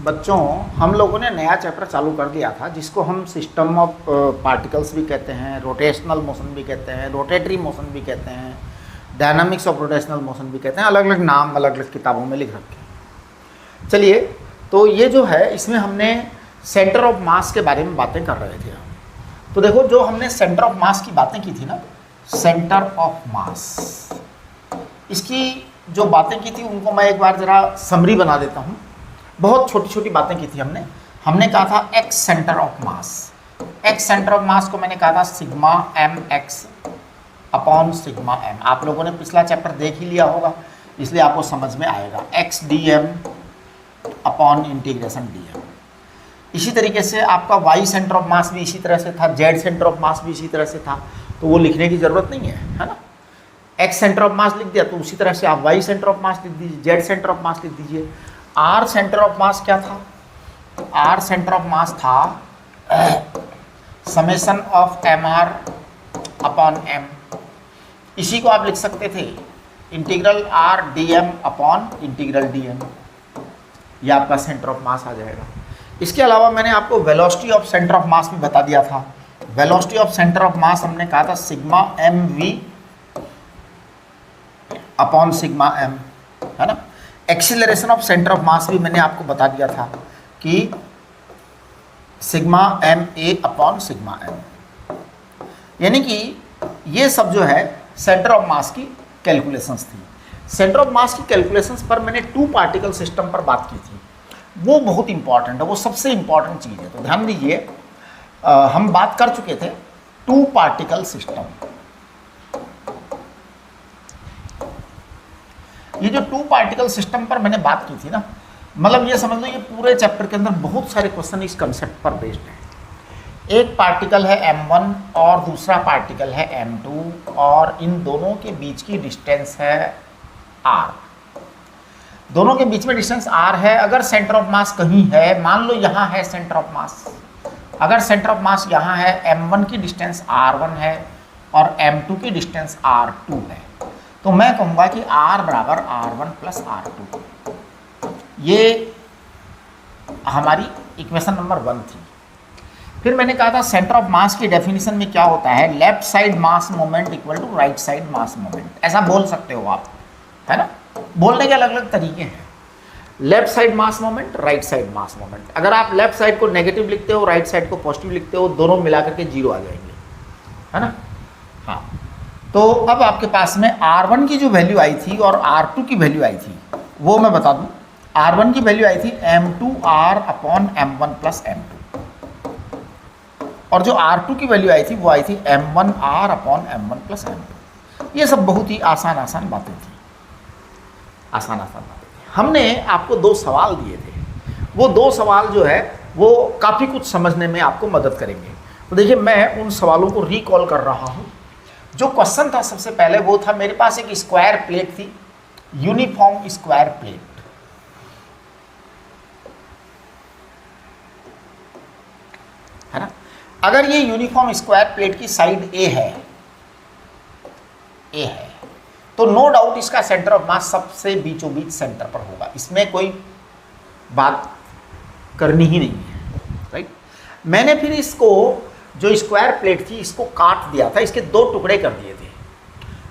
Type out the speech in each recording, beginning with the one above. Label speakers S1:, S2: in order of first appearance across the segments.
S1: बच्चों, हम लोगों ने नया चैप्टर चालू कर दिया था जिसको हम सिस्टम ऑफ पार्टिकल्स भी कहते हैं, रोटेशनल मोशन भी कहते हैं, रोटेटरी मोशन भी कहते हैं, डायनामिक्स ऑफ रोटेशनल मोशन भी कहते हैं। अलग अलग नाम अलग अलग किताबों में लिख रखे हैं। चलिए, तो ये जो है इसमें हमने सेंटर ऑफ मास के बारे में बातें कर रहे थे हम। तो देखो, जो हमने सेंटर ऑफ मास की बातें की थी ना, सेंटर ऑफ मास, इसकी जो बातें की थी उनको मैं एक बार ज़रा समरी बना देता हूँ। बहुत छोटी छोटी बातें की थी हमने कहा था X centre of mass. X centre of mass को मैंने कहा था sigma m x upon sigma m. आप लोगों ने पिछला चैप्टर देख ही लिया होगा, इसलिए आपको समझ में आएगा। X D m upon integration d m. इसी तरीके से आपका वाई सेंटर ऑफ मास भी इसी तरह से था, जेड सेंटर ऑफ मास भी इसी तरह से था, तो वो लिखने की ज़रूरत नहीं है ना। एक्स सेंटर ऑफ मास लिख दिया तो उसी तरह से आप वाई सेंटर ऑफ मास लिख दीजिए, जेड सेंटर ऑफ मास लिख दीजिए। आर सेंटर ऑफ मास क्या था? आर सेंटर ऑफ मास था summation of m r upon m. इसी को आप लिख सकते थे integral r d m upon integral d m. यह आपका सेंटर ऑफ मास आ जाएगा। इसके अलावा मैंने आपको velocity of centre of mass भी बता दिया था। Velocity of centre of mass हमने कहा था sigma m v upon sigma m, है ना। Acceleration of centre of mass भी मैंने आपको बता दिया था कि sigma m a upon sigma m. यानी कि ये सब जो है सेंटर ऑफ मास की कैलकुलेशंस थी। सेंटर ऑफ मास की कैलकुलेशंस पर मैंने टू पार्टिकल सिस्टम पर बात की थी। वो बहुत इंपॉर्टेंट है, वो सबसे इंपॉर्टेंट चीज़ है। तो ध्यान दीजिए, हम बात कर चुके थे टू पार्टिकल सिस्टम। ये जो टू पार्टिकल सिस्टम पर मैंने बात की थी ना, मतलब ये समझ लो ये पूरे चैप्टर के अंदर बहुत सारे क्वेश्चन इस कंसेप्ट पर बेस्ड है। एक पार्टिकल है m1 और दूसरा पार्टिकल है m2 और इन दोनों के बीच की डिस्टेंस है r। दोनों के बीच में डिस्टेंस r है। अगर सेंटर ऑफ मास कहीं है, मान लो यहाँ है सेंटर ऑफ मास, अगर सेंटर ऑफ मास यहाँ है, m1 की डिस्टेंस r1 है और m2 की डिस्टेंस r2 है, तो मैं कहूँगा कि r बराबर r1 प्लस r2। ये हमारी इक्वेशन नंबर 1 थी। फिर मैंने कहा था सेंटर ऑफ मास की डेफिनेशन में क्या होता है, left side mass moment equal to right side mass moment. ऐसा बोल सकते हो आप, है ना। बोलने के अलग अलग तरीके हैं। Left side mass moment, right side mass moment. अगर आप लेफ्ट साइड को नेगेटिव लिखते हो, राइट साइड को पॉजिटिव लिखते हो, दोनों मिलाकर के 0 आ जाएंगे, है ना। हाँ, तो अब आपके पास में R1 की जो वैल्यू आई थी और R2 की वैल्यू आई थी वो मैं बता दूं। R1 की वैल्यू आई थी M2R upon M1 plus M2 और जो R2 की वैल्यू आई थी वो आई थी M1R upon M1 plus M2। ये सब बहुत ही आसान आसान बातें थी, आसान आसान बातें थी। हमने आपको 2 सवाल दिए थे। वो 2 सवाल जो है वो काफ़ी कुछ समझने में आपको मदद करेंगे। तो देखिए, मैं उन सवालों को रिकॉल कर रहा हूँ। जो क्वेश्चन था सबसे पहले वो था, मेरे पास एक स्क्वायर प्लेट थी, यूनिफॉर्म स्क्वायर प्लेट, है ना। अगर ये यूनिफॉर्म स्क्वायर प्लेट की साइड ए है, तो नो डाउट इसका सेंटर ऑफ मास सबसे बीचों बीच सेंटर पर होगा। इसमें कोई बात करनी ही नहीं है, राइट। मैंने फिर इसको, जो स्क्वायर प्लेट थी, इसको काट दिया था, इसके 2 टुकड़े कर दिए थे।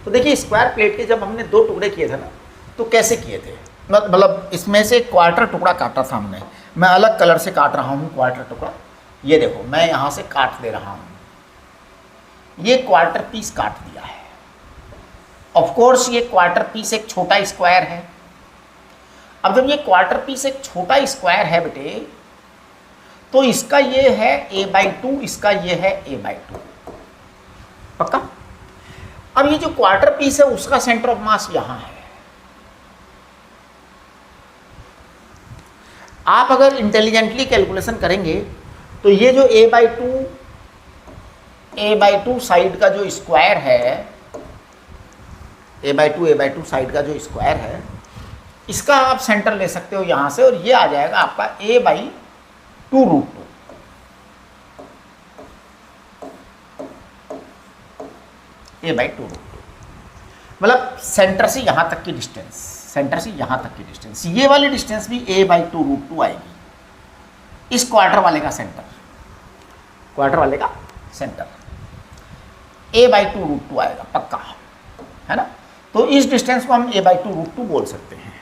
S1: तो देखिए, स्क्वायर प्लेट के जब हमने 2 टुकड़े किए थे ना, तो कैसे किए थे, मतलब इसमें से क्वार्टर टुकड़ा काटा था हमने। मैं अलग कलर से काट रहा हूँ क्वार्टर टुकड़ा। ये देखो, मैं यहाँ से काट दे रहा हूँ, ये क्वार्टर पीस काट दिया है। ऑफ कोर्स ये क्वार्टर पीस एक छोटा स्क्वायर है। अब जब ये क्वार्टर पीस एक छोटा स्क्वायर है बेटे, तो इसका ये है a/2, इसका ये है a/2, पक्का। अब ये जो क्वार्टर पीस है उसका सेंटर ऑफ मास यहां है। आप अगर इंटेलिजेंटली कैलकुलेशन करेंगे तो ये जो a/2 साइड का जो स्क्वायर है, a/2 साइड का जो स्क्वायर है, इसका आप सेंटर ले सकते हो यहां से, और ये आ जाएगा आपका a/2√2। a/2√2 मतलब सेंटर से यहां तक की डिस्टेंस, सेंटर से यहां तक की डिस्टेंस, ये वाली डिस्टेंस भी a/2√2 आएगी। इस क्वार्टर वाले का सेंटर, क्वार्टर वाले का सेंटर a/2√2 आएगा पक्का, है ना। तो इस डिस्टेंस को हम a/2√2 बोल सकते हैं।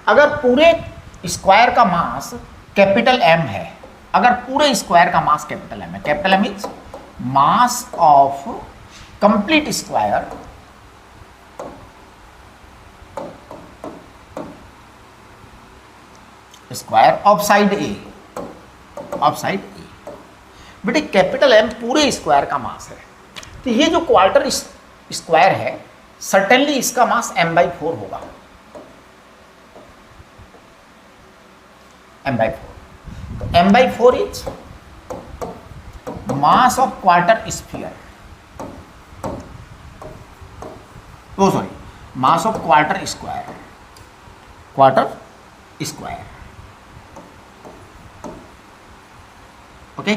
S1: अगर पूरे स्क्वायर का मास कैपिटल M है, अगर पूरे स्क्वायर का मास कैपिटल M है, capital M means mass of complete square of side A, of side A। बेटे कैपिटल M पूरे स्क्वायर का मास है, तो ये जो क्वार्टर स्क्वायर है सर्टेनली इसका मास m/4 होगा, m/4। तो m/4 is mass of quarter sphere, o sorry mass of quarter square, quarter square, okay.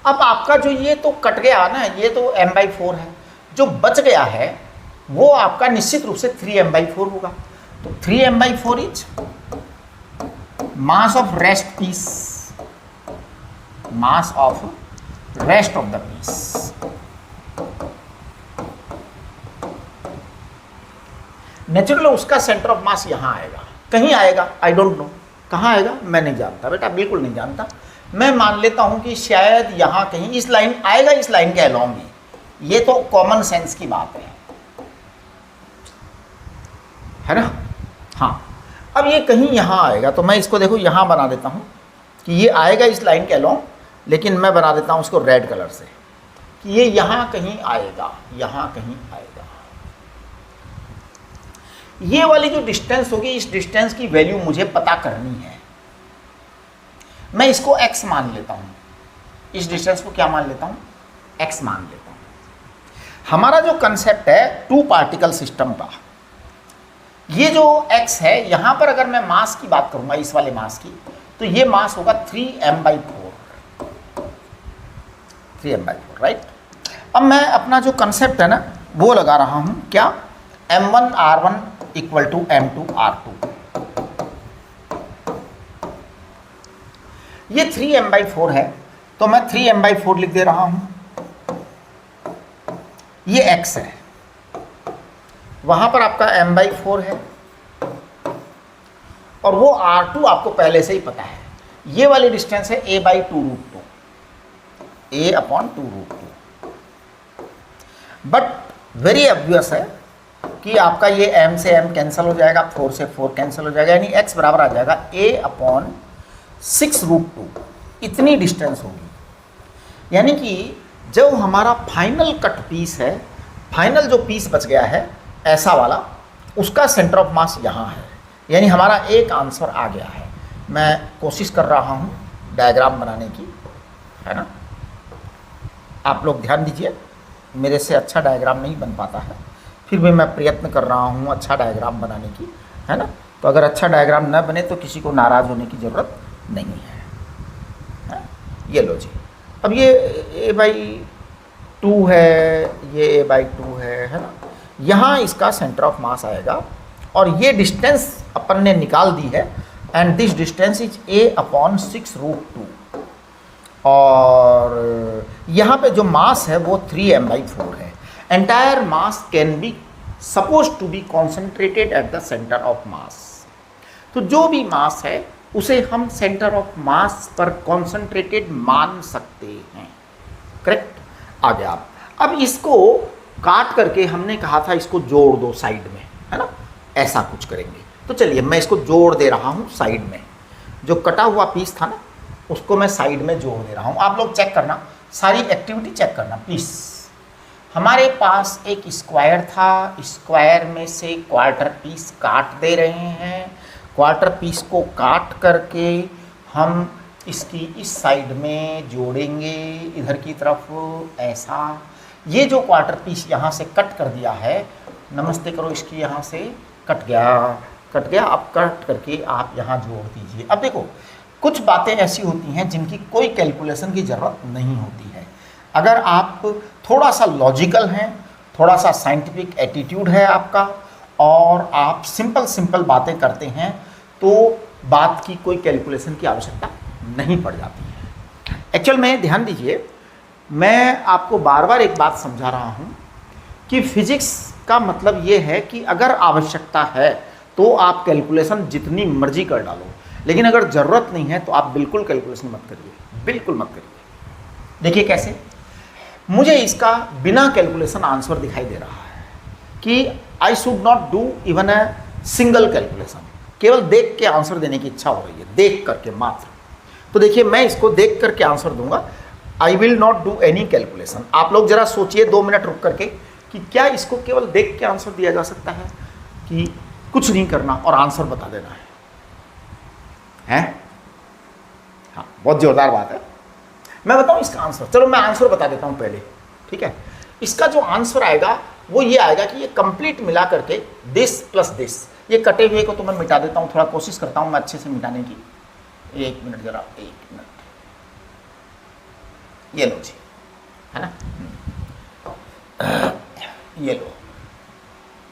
S1: अब आपका जो ये तो कट गया ना, ये तो m/4 है, जो बच गया है वो आपका निश्चित रूप से 3m/4 होगा। तो 3m/4 is mass of rest piece, mass of rest of the piece. Naturally उसका सेंटर ऑफ मास यहां आएगा, कहीं आएगा, आई डोंट नो कहां आएगा, मैं नहीं जानता बेटा, बिल्कुल नहीं जानता। मैं मान लेता हूं कि शायद यहां कहीं इस लाइन आएगा, इस लाइन के अलोंग ही, ये तो कॉमन सेंस की बात है ना। हाँ, अब ये कहीं यहां आएगा, तो मैं इसको देखो यहां बना देता हूं कि ये आएगा इस लाइन के अलोंग, लेकिन मैं बना देता हूं इसको रेड कलर से कि ये यहां कहीं आएगा, यहां कहीं आएगा। ये वाली जो डिस्टेंस होगी, इस डिस्टेंस की वैल्यू मुझे पता करनी है। मैं इसको x मान लेता हूं, इस डिस्टेंस को क्या मान लेता हूं, x मान लेता हूं। हमारा जो कंसेप्ट है टू पार्टिकल सिस्टम का, ये जो x है, यहां पर अगर मैं मास की बात करूंगा, इस वाले मास की, तो ये मास होगा 3m/4, 3m/4, राइट। अब मैं अपना जो कंसेप्ट है ना वो लगा रहा हूं, क्या, m1r1 इक्वल टू m2r2। ये 3m/4 है, तो मैं 3m/4 लिख दे रहा हूं। ये x है, वहां पर आपका m/4 है, और वो r2 आपको पहले से ही पता है। ये वाली डिस्टेंस है a/2√2, a/2√2। But very obvious है कि आपका ये m से m कैंसिल हो जाएगा, 4 से 4 कैंसिल हो जाएगा, यानी x बराबर आ जाएगा a/6√2। इतनी डिस्टेंस होगी, यानी कि जब हमारा फाइनल कट पीस है, फाइनल जो पीस बच गया है ऐसा वाला, उसका सेंटर ऑफ मास यहाँ है, यानी हमारा एक आंसर आ गया है। मैं कोशिश कर रहा हूँ डायग्राम बनाने की, है ना। आप लोग ध्यान दीजिए, मेरे से अच्छा डायग्राम नहीं बन पाता है, फिर भी मैं प्रयत्न कर रहा हूँ अच्छा डायग्राम बनाने की, है ना। तो अगर अच्छा डायग्राम न बने तो किसी को नाराज़ होने की ज़रूरत नहीं है। ये लो जी, अब ये a/2 है, ये a/2 है ना। यहाँ इसका सेंटर ऑफ मास आएगा, और ये डिस्टेंस अपन ने निकाल दी है, and this distance is a/6√2, और यहाँ पे जो मास है वो 3m/4 है। Entire mass can be suppose to be concentrated at the centre of mass. तो जो भी मास है उसे हम सेंटर ऑफ मास पर कॉन्सेंट्रेटेड मान सकते हैं, करेक्ट। आ गया आप। अब इसको काट करके हमने कहा था इसको जोड़ दो साइड में, है ना, ऐसा कुछ करेंगे। तो चलिए मैं इसको जोड़ दे रहा हूँ साइड में, जो कटा हुआ पीस था ना उसको मैं साइड में जोड़ दे रहा हूँ। आप लोग चेक करना, सारी एक्टिविटी चेक करना प्लीज़। हमारे पास एक स्क्वायर था, स्क्वायर में से क्वार्टर पीस काट दे रहे हैं। क्वार्टर पीस को काट करके हम इसकी इस साइड में जोड़ेंगे, इधर की तरफ ऐसा। ये जो क्वार्टर पीस यहाँ से कट कर दिया है, नमस्ते करो, इसकी यहाँ से कट गया। अब कट करके आप यहाँ जोड़ दीजिए। अब देखो, कुछ बातें ऐसी होती हैं जिनकी कोई कैलकुलेशन की ज़रूरत नहीं होती है। अगर आप थोड़ा सा लॉजिकल हैं, थोड़ा सा साइंटिफिक एटीट्यूड है आपका, और आप सिंपल बातें करते हैं, तो बात की कोई कैलकुलेशन की आवश्यकता नहीं पड़ जाती है। एक्चुअल में ध्यान दीजिए, मैं आपको बार बार एक बात समझा रहा हूँ कि फिजिक्स का मतलब ये है कि अगर आवश्यकता है तो आप कैलकुलेशन जितनी मर्जी कर डालो, लेकिन अगर ज़रूरत नहीं है तो आप बिल्कुल कैलकुलेशन मत करिए, बिल्कुल मत करिए। देखिए कैसे, मुझे इसका बिना कैलकुलेशन आंसर दिखाई दे रहा है कि I should not do even a single calculation, केवल देख के आंसर देने की इच्छा हो रही है, देख करके मात्र। तो देखिए मैं इसको देख करके आंसर दूंगा, I will not do any calculation. आप लोग जरा सोचिए 2 मिनट रुक करके कि क्या इसको केवल देख के आंसर दिया जा सकता है कि कुछ नहीं करना और आंसर बता देना है? हाँ, बहुत जोरदार बात है। मैं बताऊं इसका आंसर, चलो मैं आंसर बता देता हूं पहले, ठीक है। इसका जो आंसर आएगा वो ये आएगा कि ये कंप्लीट मिला करके दिस प्लस दिस, ये कटे हुए को तो मैं मिटा देता हूं, थोड़ा कोशिश करता हूं मैं अच्छे से मिटाने की। 1 मिनट जरा, 1 मिनट, ये लो जी, है ना, ये लो,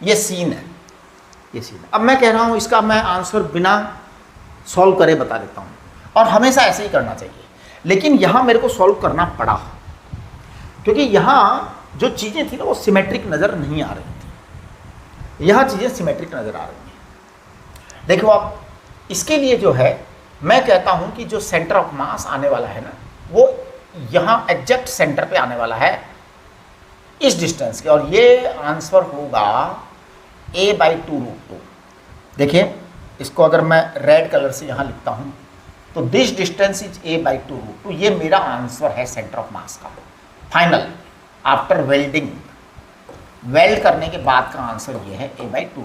S1: ये सीन है, ये सीन है। अब मैं कह रहा हूं इसका मैं आंसर बिना सॉल्व करे बता देता हूं, और हमेशा ऐसे ही करना चाहिए। लेकिन यहां मेरे को सॉल्व करना पड़ा क्योंकि यहां जो चीजें थी ना वो सिमेट्रिक नजर नहीं आ रही थी, यहां चीजें सिमेट्रिक नजर आ रही हैं। देखो आप, इसके लिए जो है मैं कहता हूं कि जो सेंटर ऑफ मास आने वाला है ना, वो यहां एग्जैक्ट सेंटर पे आने वाला है इस डिस्टेंस के, और ये आंसर होगा a/2√2। देखिए इसको अगर मैं रेड कलर से यहां लिखता हूं तो दिस डिस्टेंस इज a/2√2, ये मेरा आंसर है सेंटर ऑफ मास का फाइनल आफ्टर वेल्डिंग। वेल्ड करने के बाद का आंसर ये है a/2√2।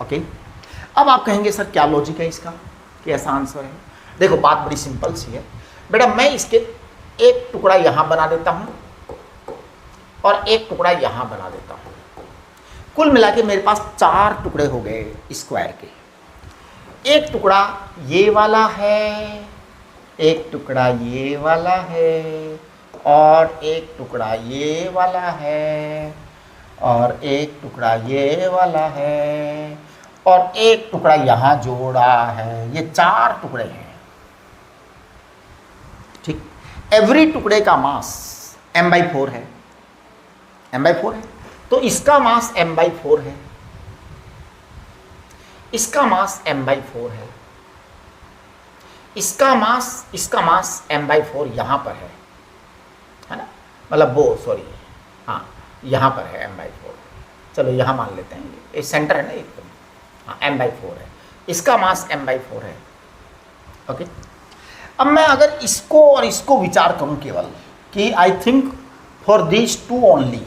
S1: ओके, अब आप कहेंगे सर क्या लॉजिक है इसका कि ऐसा आंसर है? देखो बात बड़ी सिंपल सी है बेटा, मैं इसके एक टुकड़ा यहां बना देता हूं और एक टुकड़ा यहां बना देता हूं, कुल मिला के मेरे पास 4 टुकड़े हो गए स्क्वायर के। एक टुकड़ा ये वाला है, एक टुकड़ा ये वाला है, और एक टुकड़ा ये वाला है, और एक टुकड़ा ये वाला है, और एक टुकड़ा यहां जोड़ा है। ये 4 टुकड़े हैं, ठीक। एवरी टुकड़े का मास m/4 है, m/4 है, तो इसका मास m/4 है, इसका मास m/4 है, इसका मास m/4 यहां पर है ना, मतलब वो सॉरी, हाँ यहां पर है m/4, चलो यहां मान लेते हैं, ये सेंटर है ना एकदम, हाँ m/4 है, इसका मास m/4 है। ओके, अब मैं अगर इसको और इसको विचार करूं केवल कि I think for this 2 only,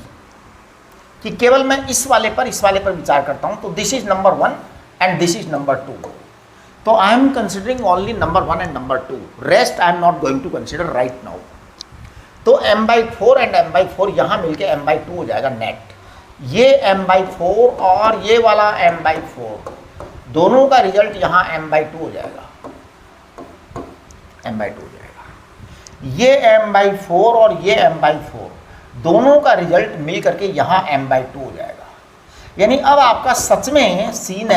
S1: कि केवल मैं इस वाले पर विचार करता हूं, तो this is number 1 and this is number 2, तो I am considering only number 1 and number 2, rest I am not going to consider right now। तो m/4 and m/4 यहाँ मिलके m/2 हो जाएगा नेट। ये m/4 और ये वाला m/4 दोनों का रिजल्ट यहाँ m/2 हो जाएगा, m/2 हो जाएगा। ये m/4 और ये m/4 दोनों का रिजल्ट मिल करके यहाँ m/2 हो जाएगा। यानी अब आपका सच में सीन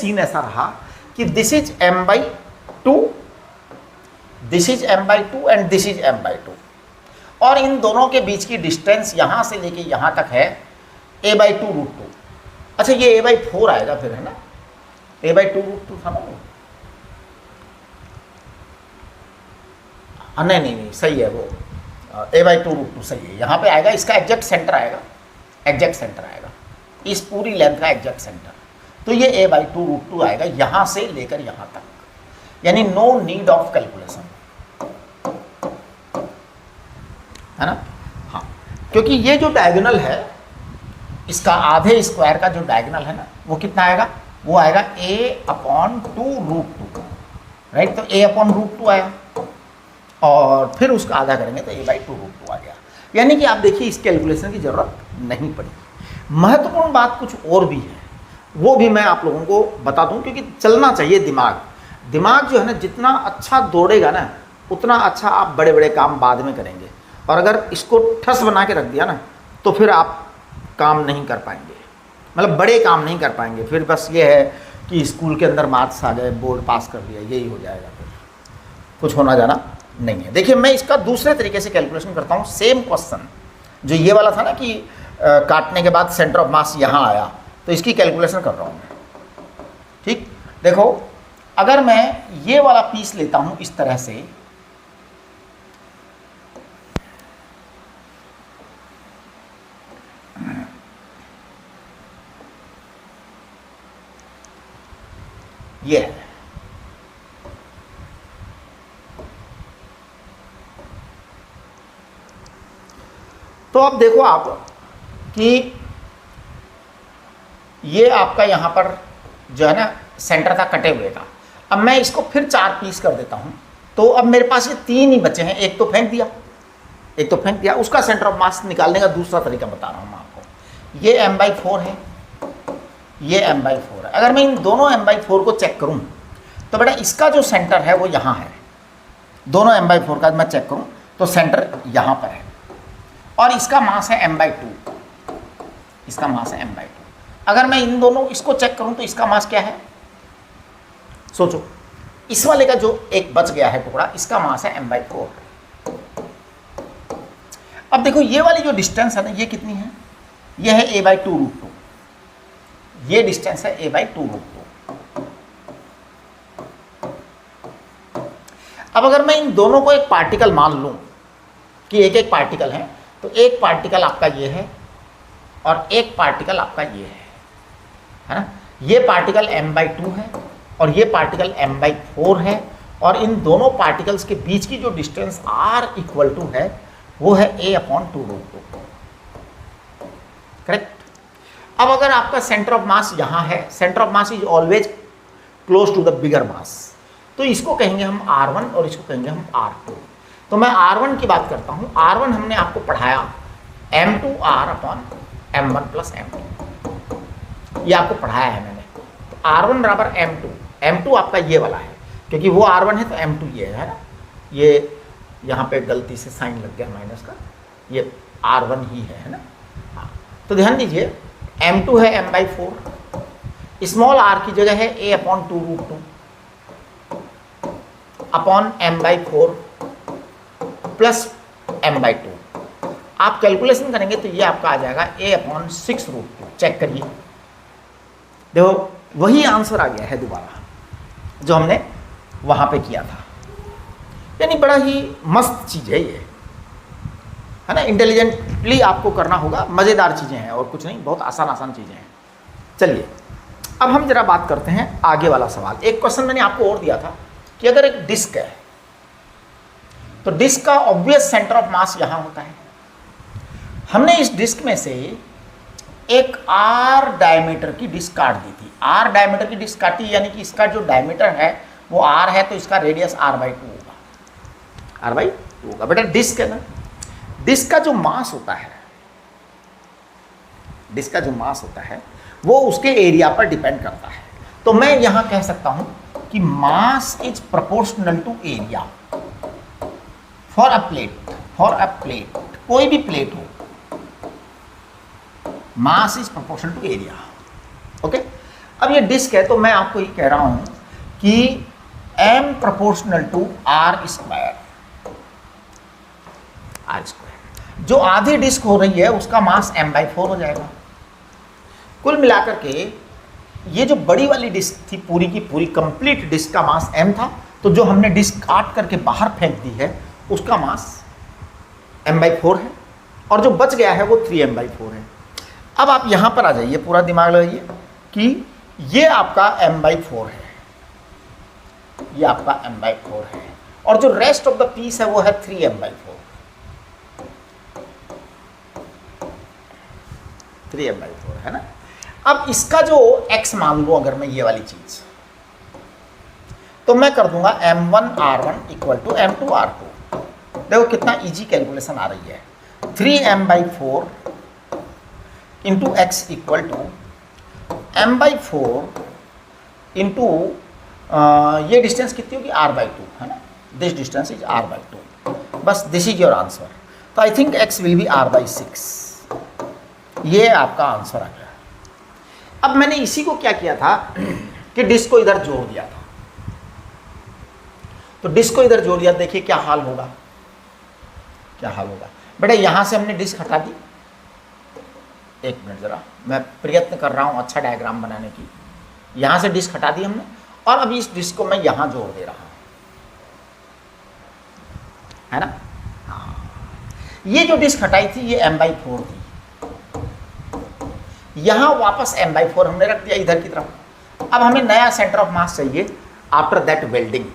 S1: ऐसा रहा कि this is m/2, this is m/2 and this is m/2, और इन दोनों के बीच की डिस्टेंस यहां से लेके यहां तक है a/2√2। अच्छा ये a/4 आएगा फिर, है ना, a/2√2 था ना वो, नहीं सही है वो, a/2√2 सही है, यहाँ पे आएगा, इसका एग्जैक्ट सेंटर आएगा, इस पूरी लेंथ का एग्जैक्ट सेंटर, तो ये a/2√2 आएगा यहां से लेकर यहां तक, यानी नो नीड ऑफ कैलकुलेशन, है ना। हाँ, क्योंकि ये जो डायगोनल है, इसका आधे स्क्वायर का जो डायगोनल है ना, वो कितना आएगा, वो आएगा a/2√2, राइट। तो a/√2 आया और फिर उसका आधा करेंगे तो a/2√2 आ गया। यानी कि आप देखिए इस कैलकुलेशन की जरूरत नहीं पड़ी। महत्वपूर्ण बात कुछ और भी है, वो भी मैं आप लोगों को बता दूं, क्योंकि चलना चाहिए दिमाग जो है ना, जितना अच्छा दौड़ेगा ना उतना अच्छा आप बड़े बड़े काम बाद में करेंगे, और अगर इसको ठस बना के रख दिया ना तो फिर आप काम नहीं कर पाएंगे, मतलब बड़े काम नहीं कर पाएंगे। फिर बस ये है कि स्कूल के अंदर मार्क्स आ गए, बोर्ड पास कर लिया, यही हो जाएगा, फिर कुछ होना जाना नहीं है। देखिए मैं इसका दूसरे तरीके से कैलकुलेशन करता हूँ। सेम क्वेश्चन जो ये वाला था ना कि काटने के बाद सेंटर ऑफ मास यहाँ आया, तो इसकी कैलकुलेशन कर रहा हूँ मैं। ठीक, देखो अगर मैं ये वाला पीस लेता हूँ इस तरह से, ये है, तो अब देखो आप कि ये आपका यहाँ पर जो है ना सेंटर था, कटे हुए था। अब मैं इसको फिर 4 पीस कर देता हूँ, तो अब मेरे पास ये 3 ही बचे हैं। एक तो फेंक दिया, उसका सेंटर ऑफ मास निकालने का दूसरा तरीका बता रहा हूँ मैं आपको। ये m/4 है, ये m/4 है। अगर मैं इन दोनों m/4 को चेक करूँ तो बेटा इसका जो सेंटर है वो यहाँ है। दोनों m/4 का मैं चेक करूँ तो सेंटर यहाँ पर है, और इसका मास है m/2, इसका मास है m/2। अगर मैं इन दोनों इसको चेक करूं तो इसका मास क्या है, सोचो। इस वाले का जो एक बच गया है टुकड़ा, इसका मास है m/4। अब देखो ये वाली जो डिस्टेंस है ना, ये कितनी है, ये है a/2√2, ये डिस्टेंस है a/2√2। अब अगर मैं इन दोनों को एक पार्टिकल मान लूं कि एक एक पार्टिकल है, तो एक पार्टिकल आपका ये है और एक पार्टिकल आपका ये है ना। ये पार्टिकल m/2 है और ये पार्टिकल m/4 है, और इन दोनों पार्टिकल्स के बीच की जो डिस्टेंस r = है वो है a/2√2, करेक्ट। अब अगर आपका सेंटर ऑफ मास यहाँ है, centre of mass is always close to the bigger mass, तो इसको कहेंगे हम r1 और इसको कहेंगे हम r2। तो मैं r1 की बात करता हूँ। r1 हमने आपको पढ़ाया m2r/m1 + m2, ये आपको पढ़ाया है मैंने। तो r1 = m2, m2 आपका ये वाला है, क्योंकि वो r1 है तो m2 ये है ना। ये यहाँ पे गलती से साइन लग गया माइनस का, ये r1 ही है ना। हाँ, तो ध्यान दीजिए m2 है m/4, स्मॉल r की जगह है a/2√2 upon m/4 plus m/2। आप कैलकुलेशन करेंगे तो ये आपका आ जाएगा a/6√2। चेक करिए, देखो वही आंसर आ गया है दोबारा जो हमने वहां पे किया था। यानी बड़ा ही मस्त चीज़ है ये, है ना। इंटेलिजेंटली आपको करना होगा, मज़ेदार चीज़ें हैं और कुछ नहीं, बहुत आसान चीज़ें हैं। चलिए अब हम जरा बात करते हैं आगे वाला सवाल। एक क्वेश्चन मैंने आपको और दिया था कि अगर एक डिस्क है तो डिस्क का ऑब्वियस सेंटर ऑफ मास यहाँ होता है। हमने इस डिस्क में से एक r डायमीटर की डिस्क काट दी थी। r डायमीटर की डिस्क काटी, यानी कि इसका जो डायमीटर है वो r है, तो इसका रेडियस r/2 होगा, r/2 होगा। बेटा डिस्क है ना, डिस्क का जो मास होता है, डिस्क का जो मास होता है वो उसके एरिया पर डिपेंड करता है। तो मैं यहां कह सकता हूं कि mass is proportional to area for a plate, कोई भी प्लेट हो, mass is proportional to area. Okay, अब ये डिस्क है तो मैं आपको ये कह रहा हूं कि m प्रोपोर्शनल टू r²। जो आधी डिस्क हो रही है उसका मास m/4 हो जाएगा। कुल मिलाकर के ये जो बड़ी वाली डिस्क थी, पूरी की पूरी कंप्लीट डिस्क का मास m था, तो जो हमने डिस्क काट करके बाहर फेंक दी है उसका मास m/4 है, और जो बच गया है वो 3m/4 है। अब आप यहां पर आ जाइए, पूरा दिमाग लगाइए कि ये आपका m/4 है, ये आपका m/4 है, और जो रेस्ट ऑफ द पीस है वो है 3m/4, 3m/4 है ना। अब इसका जो x मान लो अगर मैं ये वाली चीज, तो मैं कर दूंगा m1r1 = m2r2। देखो कितना इजी कैलकुलेशन आ रही है। 3m/4 into x = m/4 into ये डिस्टेंस कितनी होगी, r/2 है ना। This distance is r/2। बस दिस इज योर आंसर। तो I think x will be r/6। ये आपका आंसर आ गया। अब मैंने इसी को क्या किया था कि डिस्क को इधर जोड़ दिया था, तो डिस्क को इधर जोड़ दिया, देखिए क्या हाल होगा, क्या हाल होगा बेटा। यहां से हमने डिस्क हटा दी, एक मिनट जरा, मैं प्रयत्न कर रहा हूं अच्छा डायग्राम बनाने की। यहां से डिस्क हटा दी हमने, और अभी इस डिस्क को मैं यहां जोड़ दे रहा हूं, है ना। हाँ, ये जो डिस्क हटाई थी ये m/4 थी, यहां वापस m/4 हमने रख दिया इधर की तरफ। अब हमें नया सेंटर ऑफ मास चाहिए आफ्टर दैट वेल्डिंग।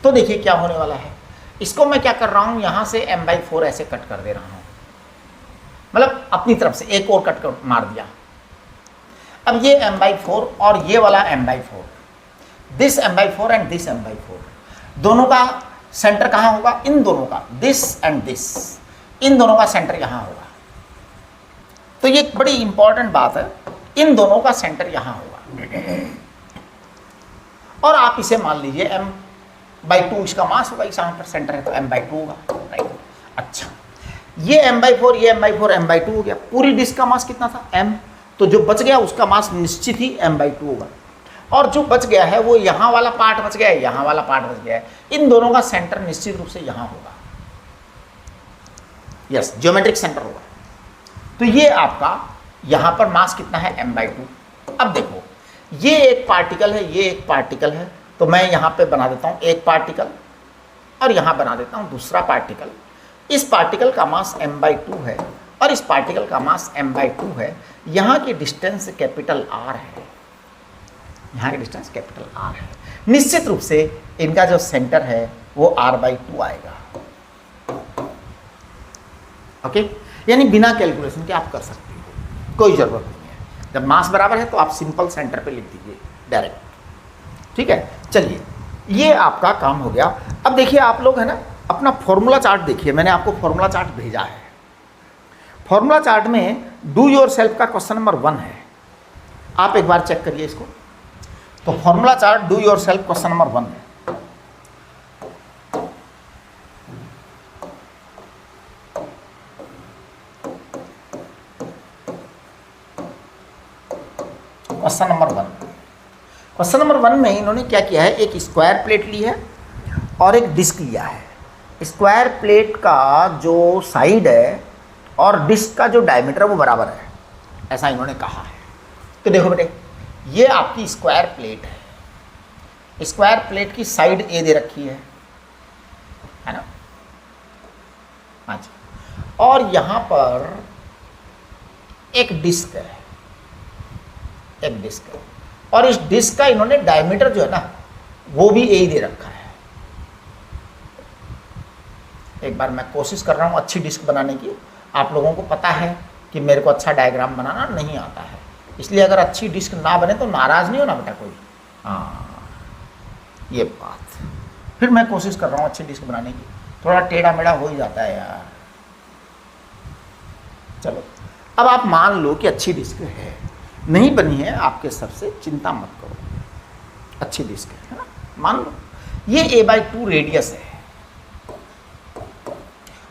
S1: तो देखिए क्या होने वाला है, इसको मैं क्या कर रहा हूं, यहां से m/4 ऐसे कट कर दे रहा हूं, मतलब अपनी तरफ से एक और कट कर मार दिया। अब ये m/4 और ये वाला m/4, this m/4 and this m/4, दोनों का सेंटर कहां होगा, इन दोनों का, दिस एंड दिस, इन दोनों का सेंटर यहां होगा। तो ये एक बड़ी इंपॉर्टेंट बात है, इन दोनों का सेंटर यहां होगा। और आप इसे मान लीजिए m/2 इसका मास होगा, इस पर सेंटर है तो m/2 होगा, राइट। अच्छा, ये m/4 ये m/4 m/2 हो गया। पूरी डिस्क का मास कितना था, m, तो जो बच गया उसका मास निश्चित ही m/2 होगा। और जो बच गया है वो यहाँ वाला पार्ट बच गया है, यहाँ वाला पार्ट बच गया है, इन दोनों का सेंटर निश्चित रूप से यहाँ होगा, यस, ज्योमेट्रिक सेंटर होगा। तो ये आपका यहाँ पर मास कितना है, m/2। अब देखो ये एक पार्टिकल है, ये एक पार्टिकल है, तो मैं यहाँ पे बना देता हूँ एक पार्टिकल और यहाँ बना देता हूँ दूसरा पार्टिकल। इस पार्टिकल का मास m/2 है और इस पार्टिकल का मास m/2 है। यहाँ की डिस्टेंस कैपिटल R है, यहाँ की डिस्टेंस कैपिटल R है। निश्चित रूप से इनका जो सेंटर है वो R/2 आएगा, ओके। यानी बिना कैलकुलेशन के आप कर सकते हो, कोई ज़रूरत नहीं है। जब मास बराबर है तो आप सिंपल सेंटर पे लिख दीजिए डायरेक्ट, ठीक है। चलिए ये आपका काम हो गया। अब देखिए आप लोग है ना अपना फॉर्मूला चार्ट देखिए, मैंने आपको फॉर्मूला चार्ट भेजा है। फॉर्मूला चार्ट में डू योर सेल्फ का क्वेश्चन नंबर 1 है, आप एक बार चेक करिए इसको। तो formula chart do your self question number 1 है। क्वेश्चन नंबर 1, क्वेश्चन नंबर 1 में इन्होंने क्या किया है, एक स्क्वायर प्लेट ली है और एक डिस्क लिया है। स्क्वायर प्लेट का जो साइड है और डिस्क का जो डायमीटर वो बराबर है, ऐसा इन्होंने कहा है। तो देखो बेटे, ये आपकी स्क्वायर प्लेट है, स्क्वायर प्लेट की साइड ए दे रखी है ना, अच्छा। और यहाँ पर एक डिस्क है, एक डिस्क है, और इस डिस्क का इन्होंने डायमीटर जो है ना वो भी ए दे रखा है। एक बार मैं कोशिश कर रहा हूँ अच्छी डिस्क बनाने की। आप लोगों को पता है कि मेरे को अच्छा डायग्राम बनाना नहीं आता है, इसलिए अगर अच्छी डिस्क ना बने तो नाराज़ नहीं होना बेटा कोई। हाँ, ये बात, फिर मैं कोशिश कर रहा हूँ अच्छी डिस्क बनाने की, थोड़ा टेढ़ा मेढ़ा हो ही जाता है यार। चलो अब आप मान लो कि अच्छी डिस्क है, नहीं बनी है आपके सर से, चिंता मत करो, अच्छी डिस्क है ना, मान लो ये a/2 रेडियस है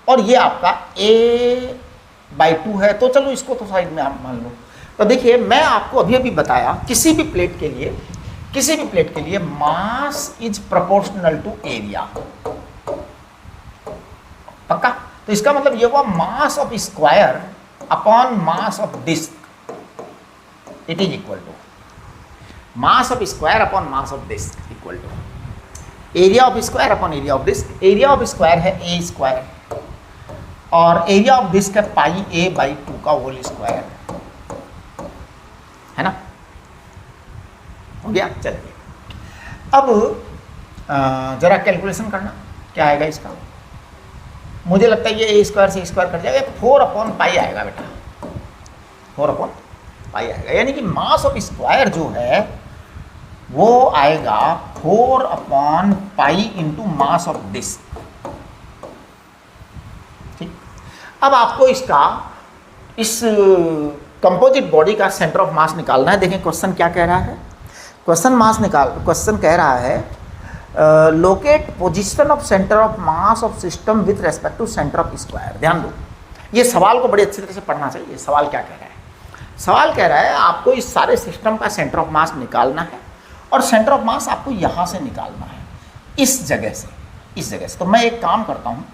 S1: और ये आपका a/2 है। तो चलो इसको तो साइड में आप मान लो। तो देखिए मैं आपको अभी अभी बताया, किसी भी प्लेट के लिए mass is proportional to area, पक्का। तो इसका मतलब ये हुआ mass of square upon mass of disc, it is equal to mass of square upon mass of disc equal to area of square upon area of disc. Area of square है a square और area of disc है pi a/2 का whole square, है ना, हो गया। चलिए अब जरा कैलकुलेशन करना, क्या आएगा इसका। मुझे लगता है ये a स्क्वायर से स्क्वायर कट जाएगा, 4/पाई आएगा बेटा, 4/पाई आएगा। यानी कि मास ऑफ स्क्वायर जो है वो आएगा 4/पाई इंटू मास ऑफ डिस्क, ठीक। अब आपको इसका इस कंपोजिट बॉडी का सेंटर ऑफ मास निकालना है। देखें क्वेश्चन क्या कह रहा है, क्वेश्चन कह रहा है locate position of centre of mass of system with respect to centre of square. ध्यान दो, ये सवाल को बड़ी अच्छी तरह से पढ़ना चाहिए। सवाल क्या कह रहा है, सवाल कह रहा है आपको इस सारे सिस्टम का सेंटर ऑफ मास निकालना है और सेंटर ऑफ मास आपको यहाँ से निकालना है, इस जगह से, इस जगह से। तो मैं एक काम करता हूँ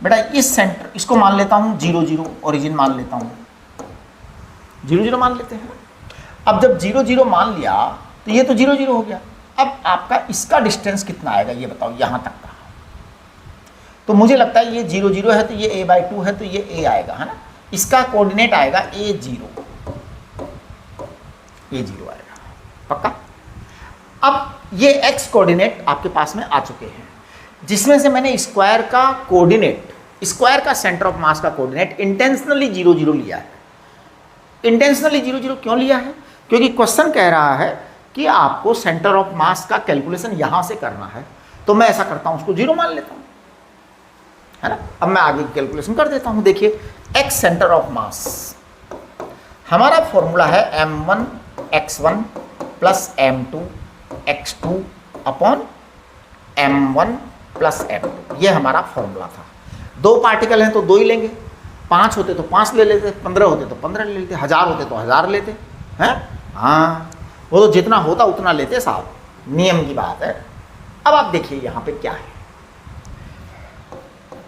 S1: बेटा, इस सेंटर इसको मान लेता हूँ 0 0, ओरिजिन मान लेता हूँ 0 0 मान लेते हैं। अब जब 0 0 मान लिया तो ये तो 0 0 हो गया। अब आपका इसका डिस्टेंस कितना आएगा ये बताओ, यहाँ तक का। तो मुझे लगता है ये 0 0 है तो ये a/2 है तो ये a आएगा, है ना। इसका कोऑर्डिनेट आएगा a0 आएगा, पक्का। अब ये x कोऑर्डिनेट आपके पास में आ चुके हैं, जिसमें से मैंने स्क्वायर का कोऑर्डिनेट, स्क्वायर का सेंटर ऑफ मास का कोऑर्डिनेट इंटेंशनली 0 0 लिया है। इंटेंशनली 0 0 क्यों लिया है? क्योंकि क्वेश्चन कह रहा है कि आपको सेंटर ऑफ मास का कैलकुलेशन यहां से करना है, तो मैं ऐसा करता हूं, उसको 0 मान लेता हूं, है ना। अब मैं आगे की कैलकुलेशन कर देता हूं। देखिए x सेंटर ऑफ मास, हमारा फॉर्मूला है m1 x1 plus m2 x2 upon m1 plus m2, ये हमारा फॉर्मूला था। 2 पार्टिकल हैं तो 2 ही लेंगे, 5 होते तो 5 ले लेते, 15 होते तो 15 ले लेते, 1000 होते तो 1000 लेते हैं। हाँ, वो तो जितना होता उतना लेते साहब, नियम की बात है। अब आप देखिए यहाँ पे क्या है,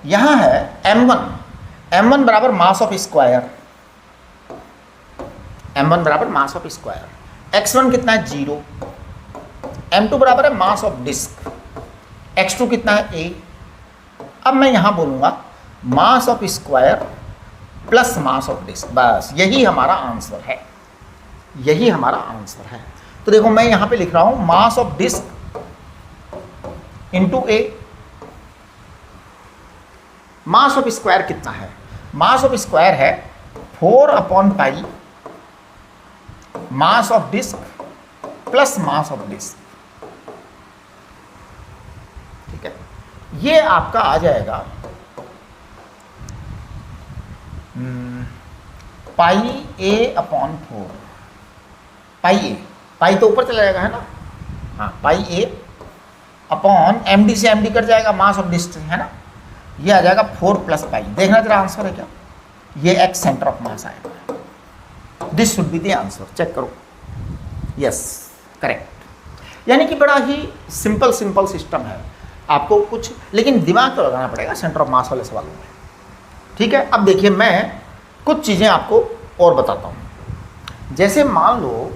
S1: यहाँ है m1 बराबर मास ऑफ स्क्वायर, m1 बराबर मास ऑफ स्क्वायर, x1 कितना है 0, m2 बराबर है मास ऑफ डिस्क, x2 कितना है a। अब मैं यहाँ बोलूँगा mass of square plus mass of disc, बस यही हमारा आंसर है, यही हमारा आंसर है। तो देखो मैं यहाँ पे लिख रहा हूँ mass of disc into a, mass of square कितना है, मास ऑफ स्क्वायर है 4/पाई mass of disc plus mass of disc, ठीक है। ये आपका आ जाएगा पाई a/4, पाई तो ऊपर चला जाएगा, है ना। हाँ, पाई a अपॉन md से md कट जाएगा, मास ऑफ डिस्क, है ना। ये आ जाएगा 4 + पाई। देखना जरा आंसर है क्या, ये x सेंटर ऑफ मास आएगा। This should be the answer, check करो, यस करेक्ट। यानी कि बड़ा ही सिंपल सिस्टम है, आपको कुछ लेकिन दिमाग तो लगाना पड़ेगा सेंटर ऑफ मास वाले सवालों में, ठीक है। अब देखिए मैं कुछ चीज़ें आपको और बताता हूँ। जैसे मान लो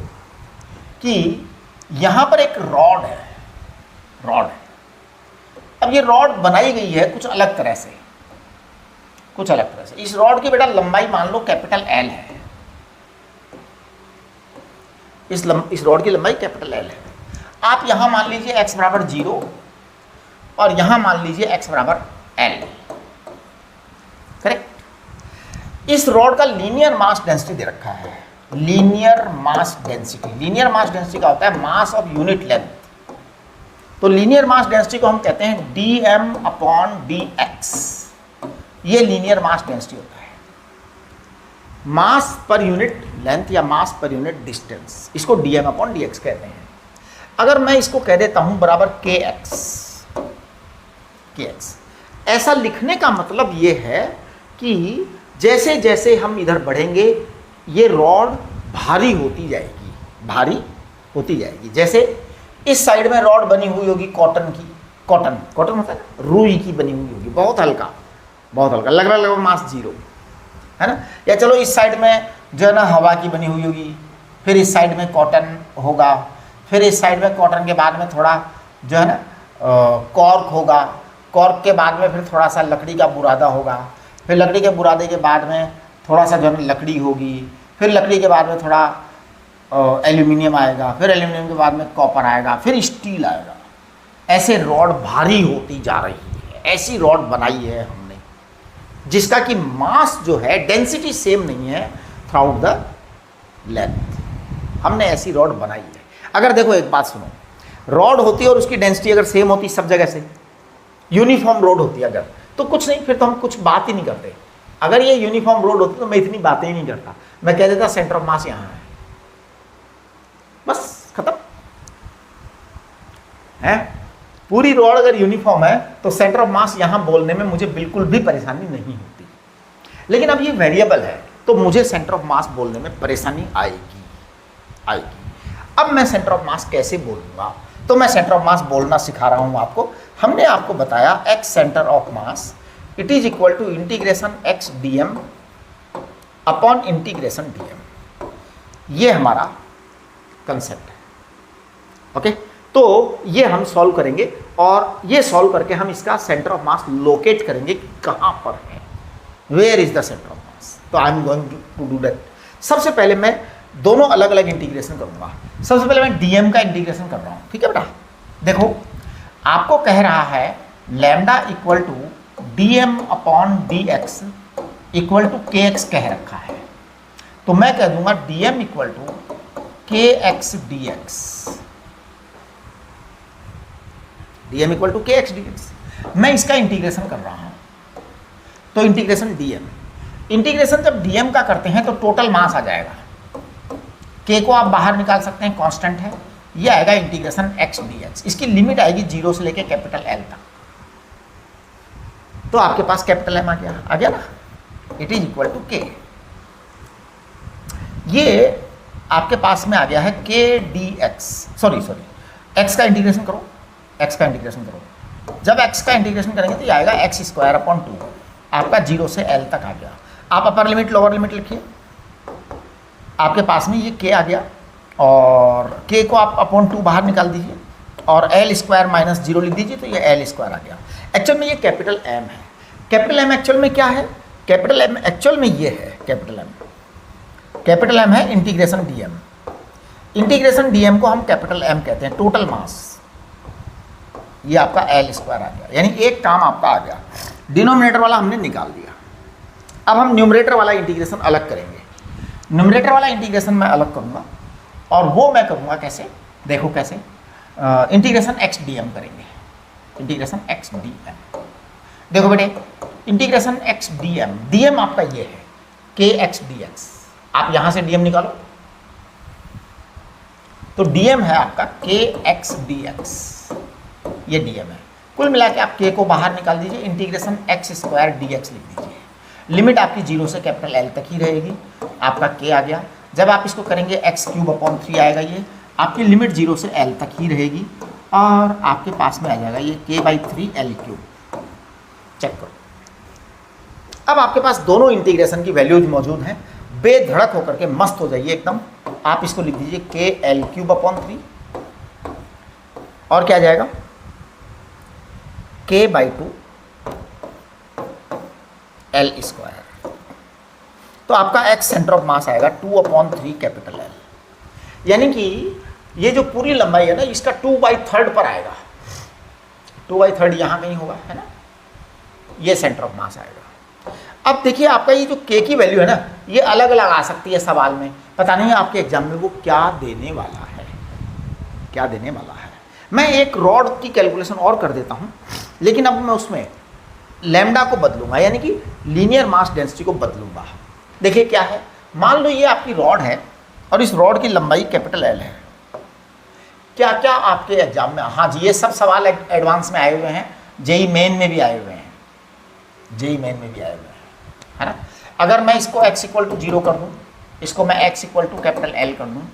S1: कि यहाँ पर एक रॉड है, अब ये रॉड बनाई गई है कुछ अलग तरह से, इस रॉड की बेटा लंबाई मान लो कैपिटल L है, इस रॉड की लंबाई कैपिटल L है। आप यहाँ मान लीजिए x बराबर 0 और यहाँ मान लीजिए x बराबर L, करेक्ट। इस रॉड का लीनियर मास डेंसिटी दे रखा है, लीनियर मास डेंसिटी का होता है मास ऑफ यूनिट लेंथ। तो लीनियर मास डेंसिटी को हम कहते हैं dm/dx, ये लीनियर मास डेंसिटी होता है। मास पर यूनिट लेंथ या मास पर यूनिट डिस्टेंस, इसको dm/dx कहते हैं। अगर मैं इसको कह देता हूं बराबर kx, ऐसा लिखने का मतलब ये है कि जैसे जैसे हम इधर बढ़ेंगे ये रॉड भारी होती जाएगी, जैसे इस साइड में रॉड बनी हुई होगी कॉटन होता है ना, रुई की बनी हुई होगी, बहुत हल्का लग रहा मास 0, है ना। या चलो इस साइड में जो है ना हवा की बनी हुई होगी, फिर इस साइड में कॉटन होगा, फिर इस साइड में कॉटन के बाद में थोड़ा जो है ना कॉर्क होगा, कॉर्क के बाद में फिर थोड़ा सा लकड़ी का बुरादा होगा, फिर लकड़ी के बुरादे के बाद में थोड़ा सा जो है लकड़ी होगी, फिर लकड़ी के बाद में थोड़ा एल्यूमिनियम आएगा, फिर एल्यूमिनियम के बाद में कॉपर आएगा, फिर स्टील आएगा। ऐसे रॉड भारी होती जा रही है, ऐसी रॉड बनाई है हमने जिसका कि मास जो है डेंसिटी सेम नहीं है थ्रू द लेंथ, हमने ऐसी रॉड बनाई है। अगर देखो एक बात सुनो, रॉड होती है और उसकी डेंसिटी अगर सेम होती सब जगह से, यूनिफॉर्म रॉड होती है अगर, तो कुछ नहीं, फिर तो हम कुछ बात ही नहीं करते। अगर ये यूनिफॉर्म रोड होती तो मैं इतनी बातें ही नहीं करता, मैं कह देता सेंटर ऑफ मास यहाँ है, बस खत्म है। पूरी रोड अगर यूनिफॉर्म है तो सेंटर ऑफ मास यहाँ बोलने में मुझे बिल्कुल भी परेशानी नहीं होती। लेकिन अब ये वेरिएबल है, तो मुझे सेंटर ऑफ मास बोलने में परेशानी आएगी। अब मैं सेंटर ऑफ मास कैसे बोलूँगा? तो मैं सेंटर ऑफ मास बोलना सिखा रहा हूँ आपको। हमने आपको बताया x centre of mass it is equal to integration x D m upon integration d m. ये हमारा कंसेप्ट है। ओके, तो ये हम सॉल्व करेंगे और ये सॉल्व करके हम इसका सेंटर ऑफ मास लोकेट करेंगे कि कहाँ पर है, where is the centre of mass. तो I am going to do that. सबसे पहले मैं दोनों अलग अलग इंटीग्रेशन करूंगा। सबसे पहले मैं डीएम का इंटीग्रेशन कर रहा हूँ, ठीक है बेटा। देखो आपको कह रहा है lambda equal to d m upon d x equal to k x कह रखा है, तो मैं कह दूंगा d m equal to k x D x, D m equal to k x D x. मैं इसका इंटीग्रेशन कर रहा हूँ, तो इंटीग्रेशन डी एम। इंटीग्रेशन जब डी एम का करते हैं तो टोटल मास आ जाएगा। के को आप बाहर निकाल सकते हैं, कांस्टेंट है। ये आएगा इंटीग्रेशन एक्स डी एक्स। इसकी लिमिट आएगी 0 से लेके कैपिटल एल तक। तो आपके पास कैपिटल एम आ गया ना, इट इज इक्वल टू के। ये आपके पास में आ गया है के डी एक्स, सॉरी एक्स का इंटीग्रेशन करो, एक्स का इंटीग्रेशन करो। जब एक्स का इंटीग्रेशन करेंगे तो ये आएगा एक्स स्क्वायर अपॉन 2, आपका 0 से एल तक आ गया। आप अपर लिमिट लोअर लिमिट लिखिए, आपके पास में ये के आ गया और के को आप अपॉन 2 बाहर निकाल दीजिए और एल स्क्वायर माइनस 0 लिख दीजिए, तो ये एल स्क्वायर आ गया। एक्चुअल में ये कैपिटल एम है। कैपिटल एम एक्चुअल में क्या है? कैपिटल एम एक्चुअल में ये है कैपिटल एम है integration d m. Integration d m को हम कैपिटल एम कहते हैं, टोटल मास। ये आपका एल स्क्वायर आ गया, यानी एक काम आपका आ गया। डिनोमिनेटर वाला हमने निकाल दिया। अब हम न्यूमरेटर वाला इंटीग्रेशन अलग करेंगे। न्यूमरेटर वाला इंटीग्रेशन मैं अलग करूँगा और वो मैं करूँगा कैसे, देखो कैसे, इंटीग्रेशन एक्स डी एम करेंगे। इंटीग्रेशन एक्स डी एम, देखो बेटे, इंटीग्रेशन एक्स डी एम आपका ये है के एक्स डी एक्स। आप यहाँ से डी एम निकालो, तो डी एम है आपका के एक्स डी एक्स, ये डी एम है। कुल मिला के आप के को बाहर निकाल दीजिए, integration x square D x लिख दीजिए। लिमिट आपकी 0 से कैपिटल एल तक ही रहेगी, आपका के आ गया। जब आप इसको करेंगे एक्स क्यूब अपॉन 3 आएगा, ये आपकी लिमिट 0 से एल तक ही रहेगी और आपके पास में आ जाएगा ये के बाई 3 एल क्यूब। चेक करो, अब आपके पास दोनों इंटीग्रेशन की वैल्यूज मौजूद हैं। बेधड़क होकर के मस्त हो जाइए एकदम। आप इसको लिख दीजिए के एल क्यूब अपॉन 3 और क्या आ जाएगा के बाई 2 एल स्क्वायर। तो आपका एक्स सेंटर ऑफ मास आएगा 2/3 कैपिटल एल, यानी कि ये जो पूरी लंबाई है ना, इसका 2/3 पर आएगा। 2/3 यहाँ कहीं होगा, है ना, ये सेंटर ऑफ मास आएगा। अब देखिए आपका ये जो के की वैल्यू है ना, ये अलग अलग आ सकती है सवाल में। पता नहीं आपके एग्जाम में वो क्या देने वाला है, क्या देने वाला है। मैं एक रॉड की कैलकुलेशन और कर देता हूँ, लेकिन अब मैं उसमें लैम्डा को बदलूंगा, यानी कि लीनियर मास डेंसिटी को बदलूंगा। देखिए क्या है, मान लो ये आपकी रॉड है और इस रॉड की लंबाई कैपिटल एल है। क्या क्या आपके एग्जाम में, हाँ जी, ये सब सवाल एडवांस में आए हुए हैं, जेई मेन में भी आए हुए हैं, जेई मेन में भी आए हुए हैं, है ना। अगर मैं इसको x इक्वल टू 0 कर दूँ, इसको मैं x equal to capital L कर दूँ,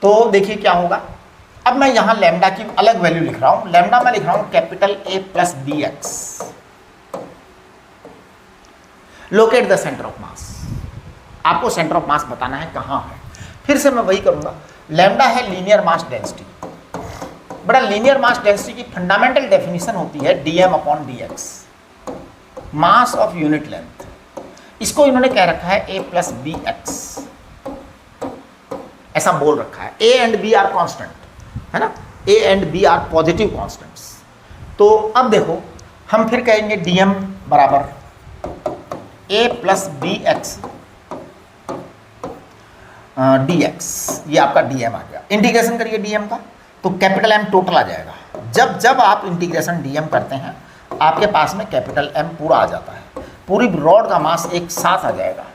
S1: तो देखिए क्या होगा। अब मैं यहाँ लैम्डा की अलग वैल्यू लिख रहा हूँ। लैम्डा मैं लिख रहा हूँ capital A plus D x. Locate the centre of मास। आपको सेंटर ऑफ मास बताना है कहाँ है। फिर से मैं वही करूँगा, लैम्डा है लीनियर मास डेंसिटी। बड़ा लीनियर मास डेंसिटी की फंडामेंटल डेफिनेशन होती है DM upon d x, mass of unit length. इसको इन्होंने कह रखा है ए प्लस बी एक्स, ऐसा बोल रखा है। A and B are constant, है ना, A and B are positive constants. तो अब देखो हम फिर कहेंगे डीएम बराबर A plus B X D X. ये आपका डीएम आ गया। इंटीग्रेशन करिए डीएम का, तो कैपिटल एम टोटल आ जाएगा। जब जब आप इंटीग्रेशन डीएम करते हैं, आपके पास में कैपिटल एम पूरा आ जाता है, पूरी रॉड का मास एक साथ आ जाएगा।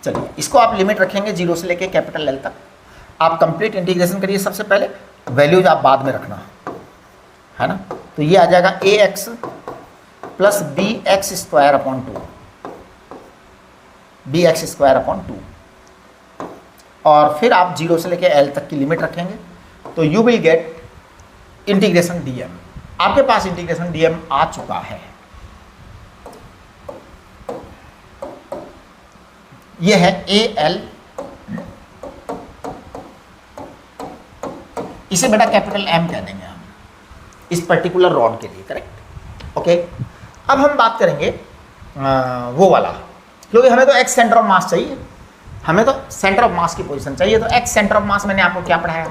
S1: चलिए इसको आप लिमिट रखेंगे 0 से लेके कैपिटल एल तक। आप कंप्लीट इंटीग्रेशन करिए। सबसे पहले वैल्यूज आप बाद में रखना, है ना। तो ये आ जाएगा A X plus B X square upon 2। B X square upon 2, और फिर आप 0 से लेके एल तक की लिमिट रखेंगे तो you will get integration d m. आपके पास इंटीग्रेशन डी एम आ चुका है। ये है ए एल, इसे बेटा कैपिटल एम कह देंगे हम इस पर्टिकुलर रॉड के लिए, करेक्ट। ओके, अब हम बात करेंगे वो वाला, क्योंकि हमें तो एक्स सेंटर ऑफ मास चाहिए, हमें तो सेंटर ऑफ मास की पोजीशन चाहिए। तो एक्स सेंटर ऑफ मास मैंने आपको क्या पढ़ाया,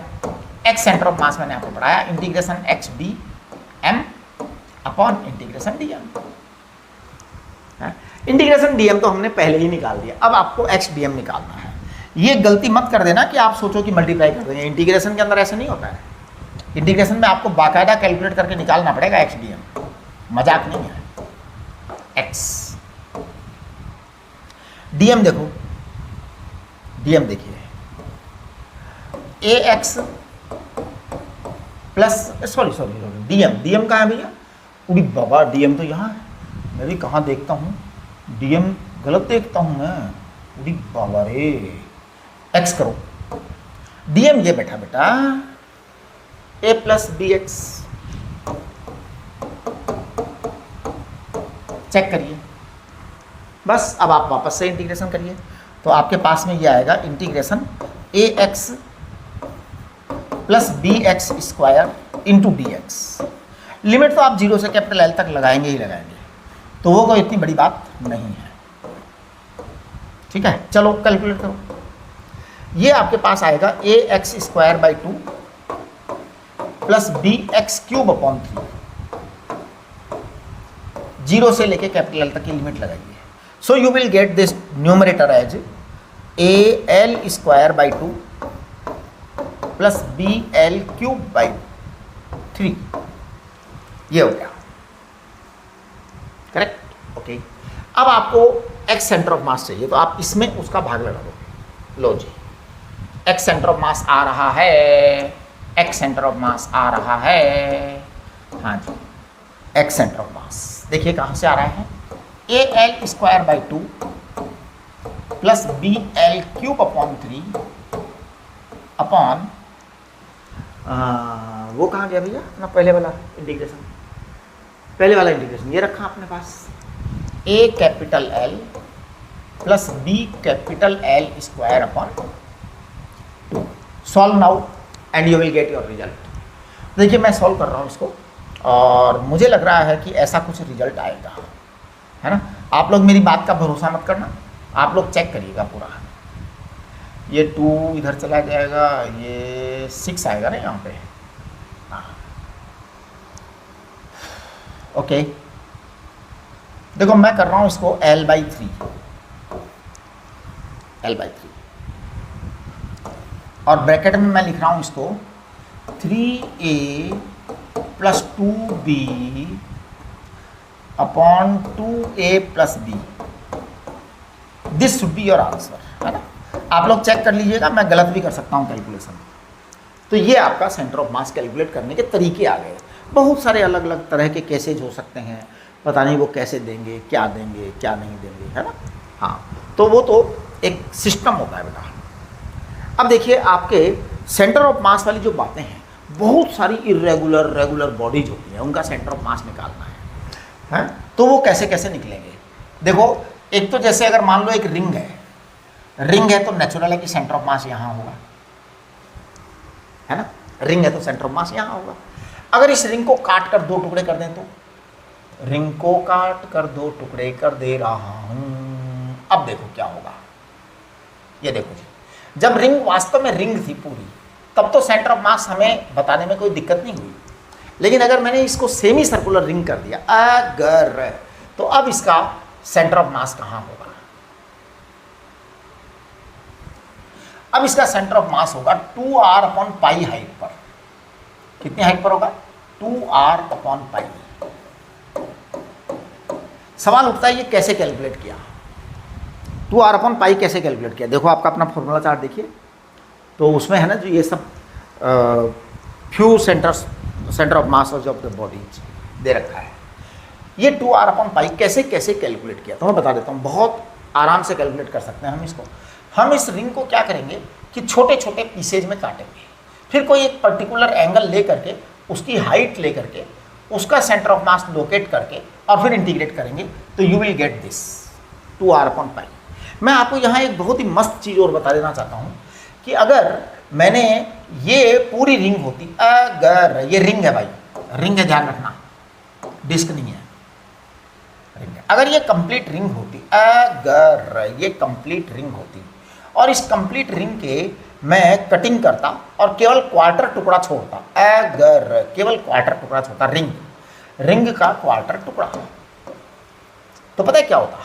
S1: एक्स सेंटर ऑफ मास मैंने आपको पढ़ाया integration x D m upon integration d m. Integration d m तो हमने पहले ही निकाल दिया, अब आपको एक्स डी एम निकालना है। ये गलती मत कर देना कि आप सोचो कि मल्टीप्लाई कर देंगे, इंटीग्रेशन के अंदर ऐसा नहीं होता है। इंटीग्रेशन में आपको बाकायदा कैलकुलेट करके निकालना पड़ेगा एक्स डी एम, मजाक नहीं है। एक्स डी एम देखो, डी एम देखिए A X plus sorry D M कहाँ है भैया, उड़ी बाबा डी एम तो यहाँ है, मैं भी कहाँ देखता हूँ डी एम, गलत देखता हूँ मैं, उड़ी बाबा रे। एक्स करो, डी एम ये बैठा बेटा ए प्लस बी एक्स, चेक करिए बस। अब आप वापस से इंटीग्रेशन करिए तो आपके पास में ये आएगा integration A X plus B X square into D X. Limit तो आप 0 से कैपिटल एल तक लगाएंगे ही लगाएंगे, तो वो कोई इतनी बड़ी बात नहीं है, ठीक है। चलो कैलकुलेट करो, ये आपके पास आएगा A X square by 2 plus B X cube upon 3, 0 से लेके कैपिटल एल तक की लिमिट लगाइए। So you will get this numerator as a l square by 2 plus b l cube by 3, ये हो गया, करेक्ट। ओके, अब आपको एक्स सेंटर ऑफ मास चाहिए तो आप इसमें उसका भाग लगा दो। लो जी, एक्स सेंटर ऑफ मास आ रहा है, एक्स सेंटर ऑफ मास आ रहा है, हाँ जी, एक्स सेंटर ऑफ मास देखिए कहाँ से आ रहा है, a l square by 2 plus b l cube upon 3 upon वो कहाँ गया भैया ना, पहले वाला इंटीग्रेशन, पहले वाला इंटीग्रेशन ये रखा अपने पास, A capital L plus B capital L square upon 2। Solve now and you will get your result. देखिए मैं सॉल्व कर रहा हूँ इसको और मुझे लग रहा है कि ऐसा कुछ रिजल्ट आएगा, है ना। आप लोग मेरी बात का भरोसा मत करना, आप लोग चेक करिएगा पूरा। ये 2 इधर चला जाएगा, ये 6 आएगा ना यहाँ पे, हाँ ओके। देखो मैं कर रहा हूँ इसको L बाई 3 और ब्रैकेट में मैं लिख रहा हूँ इसको 3a plus 2b upon 2a plus b। This should be your answer, है ना। आप लोग चेक कर लीजिएगा, मैं गलत भी कर सकता हूँ कैलकुलेशन। तो ये आपका सेंटर ऑफ मास कैलकुलेट करने के तरीके आ गए। बहुत सारे अलग अलग तरह के केसेज हो सकते हैं, पता नहीं वो कैसे देंगे, क्या नहीं देंगे, है ना। हाँ, तो वो तो एक सिस्टम होता है बेटा। अब देखिए आपके सेंटर ऑफ मास वाली जो बातें हैं, बहुत सारी इरेगुलर रेगुलर बॉडीज होती हैं, उनका सेंटर ऑफ मास निकालना है, तो वो कैसे कैसे निकलेंगे। देखो एक तो जैसे अगर मान लो एक रिंग है तो नेचुरल है कि सेंटर ऑफ मास यहाँ होगा, है ना। रिंग है तो सेंटर ऑफ मास यहाँ होगा। अगर इस रिंग को काट कर 2 टुकड़े कर दें तो, रिंग को काट कर 2 टुकड़े कर दे रहा हूं, अब देखो क्या होगा। ये देखो जी, जब रिंग वास्तव में रिंग थी पूरी, तब तो सेंटर ऑफ मास हमें बताने में कोई दिक्कत नहीं हुई। लेकिन अगर मैंने इसको सेमी सर्कुलर रिंग कर दिया अगर, तो अब इसका सेंटर ऑफ मास कहाँ होगा। अब इसका सेंटर ऑफ मास होगा 2r अपॉन पाई हाइट पर। कितनी हाइट पर होगा, 2r अपॉन पाई। सवाल उठता है ये कैसे कैलकुलेट किया, 2r अपॉन पाई कैसे कैलकुलेट किया। देखो आपका अपना फॉर्मूला चार्ट देखिए, तो उसमें है ना जो ये सब few centre of mass of the body दे रखा है। ये 2r अपॉन पाई कैसे कैसे कैलकुलेट किया, तो मैं बता देता हूँ। बहुत आराम से कैलकुलेट कर सकते हैं हम इसको। हम इस रिंग को क्या करेंगे कि छोटे छोटे पीसेज में काटेंगे, फिर कोई एक पर्टिकुलर एंगल ले करके उसकी हाइट ले करके उसका सेंटर ऑफ मास लोकेट करके और फिर इंटीग्रेट करेंगे, तो you will get this 2r/π। मैं आपको यहाँ एक बहुत ही मस्त चीज़ और बता देना चाहता हूँ कि अगर मैंने ये पूरी रिंग होती, अगर ये रिंग है भाई, रिंग है, ध्यान रखना, डिस्क नहीं है, रिंग है। अगर ये कंप्लीट रिंग होती, अगर ये कंप्लीट रिंग होती और इस कंप्लीट रिंग के मैं कटिंग करता और केवल क्वार्टर टुकड़ा छोड़ता, अगर केवल क्वार्टर टुकड़ा छोड़ता, रिंग का क्वार्टर टुकड़ा, तो पता है क्या होता?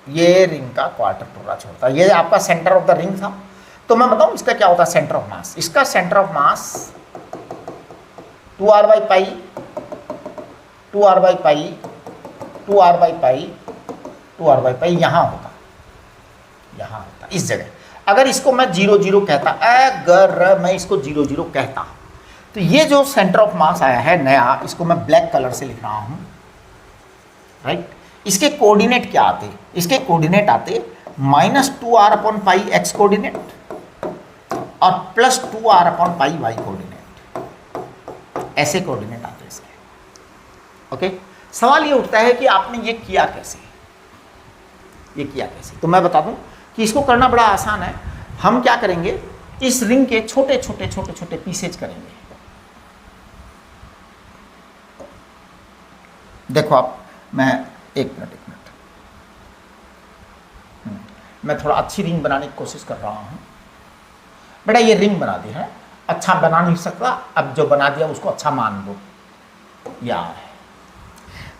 S1: ये रिंग का क्वार्टर टुकड़ा छोड़ता, ये आपका सेंटर ऑफ द रिंग था। तो मैं बताऊं इसका क्या होता है सेंटर ऑफ मास? इसका centre of mass 2r/π 2r/π 2r/π 2r/π यहाँ होता, यहाँ होता इस जगह। अगर इसको मैं 0 0 कहता, अगर मैं इसको 0 0 कहता, तो ये जो सेंटर ऑफ मास आया है नया, इसको मैं ब्लैक कलर से लिख रहा हूं, राइट। इसके कोऑर्डिनेट क्या आते? इसके कोऑर्डिनेट आते -2r/π x कोऑर्डिनेट और +2r/π y कोऑर्डिनेट, ऐसे कोऑर्डिनेट आते हैं इसके। ओके, सवाल ये उठता है कि आपने ये किया कैसे, ये किया कैसे? तो मैं बता दूं कि इसको करना बड़ा आसान है। हम क्या करेंगे, इस रिंग के छोटे छोटे छोटे छोटे पीसेज करेंगे। देखो आप, मैं एक मिनट मैं थोड़ा अच्छी रिंग बनाने की कोशिश कर रहा हूं। बेटा ये रिंग बना दी है, अच्छा बना नहीं सकता, अब जो बना दिया उसको अच्छा मान दो, यार है।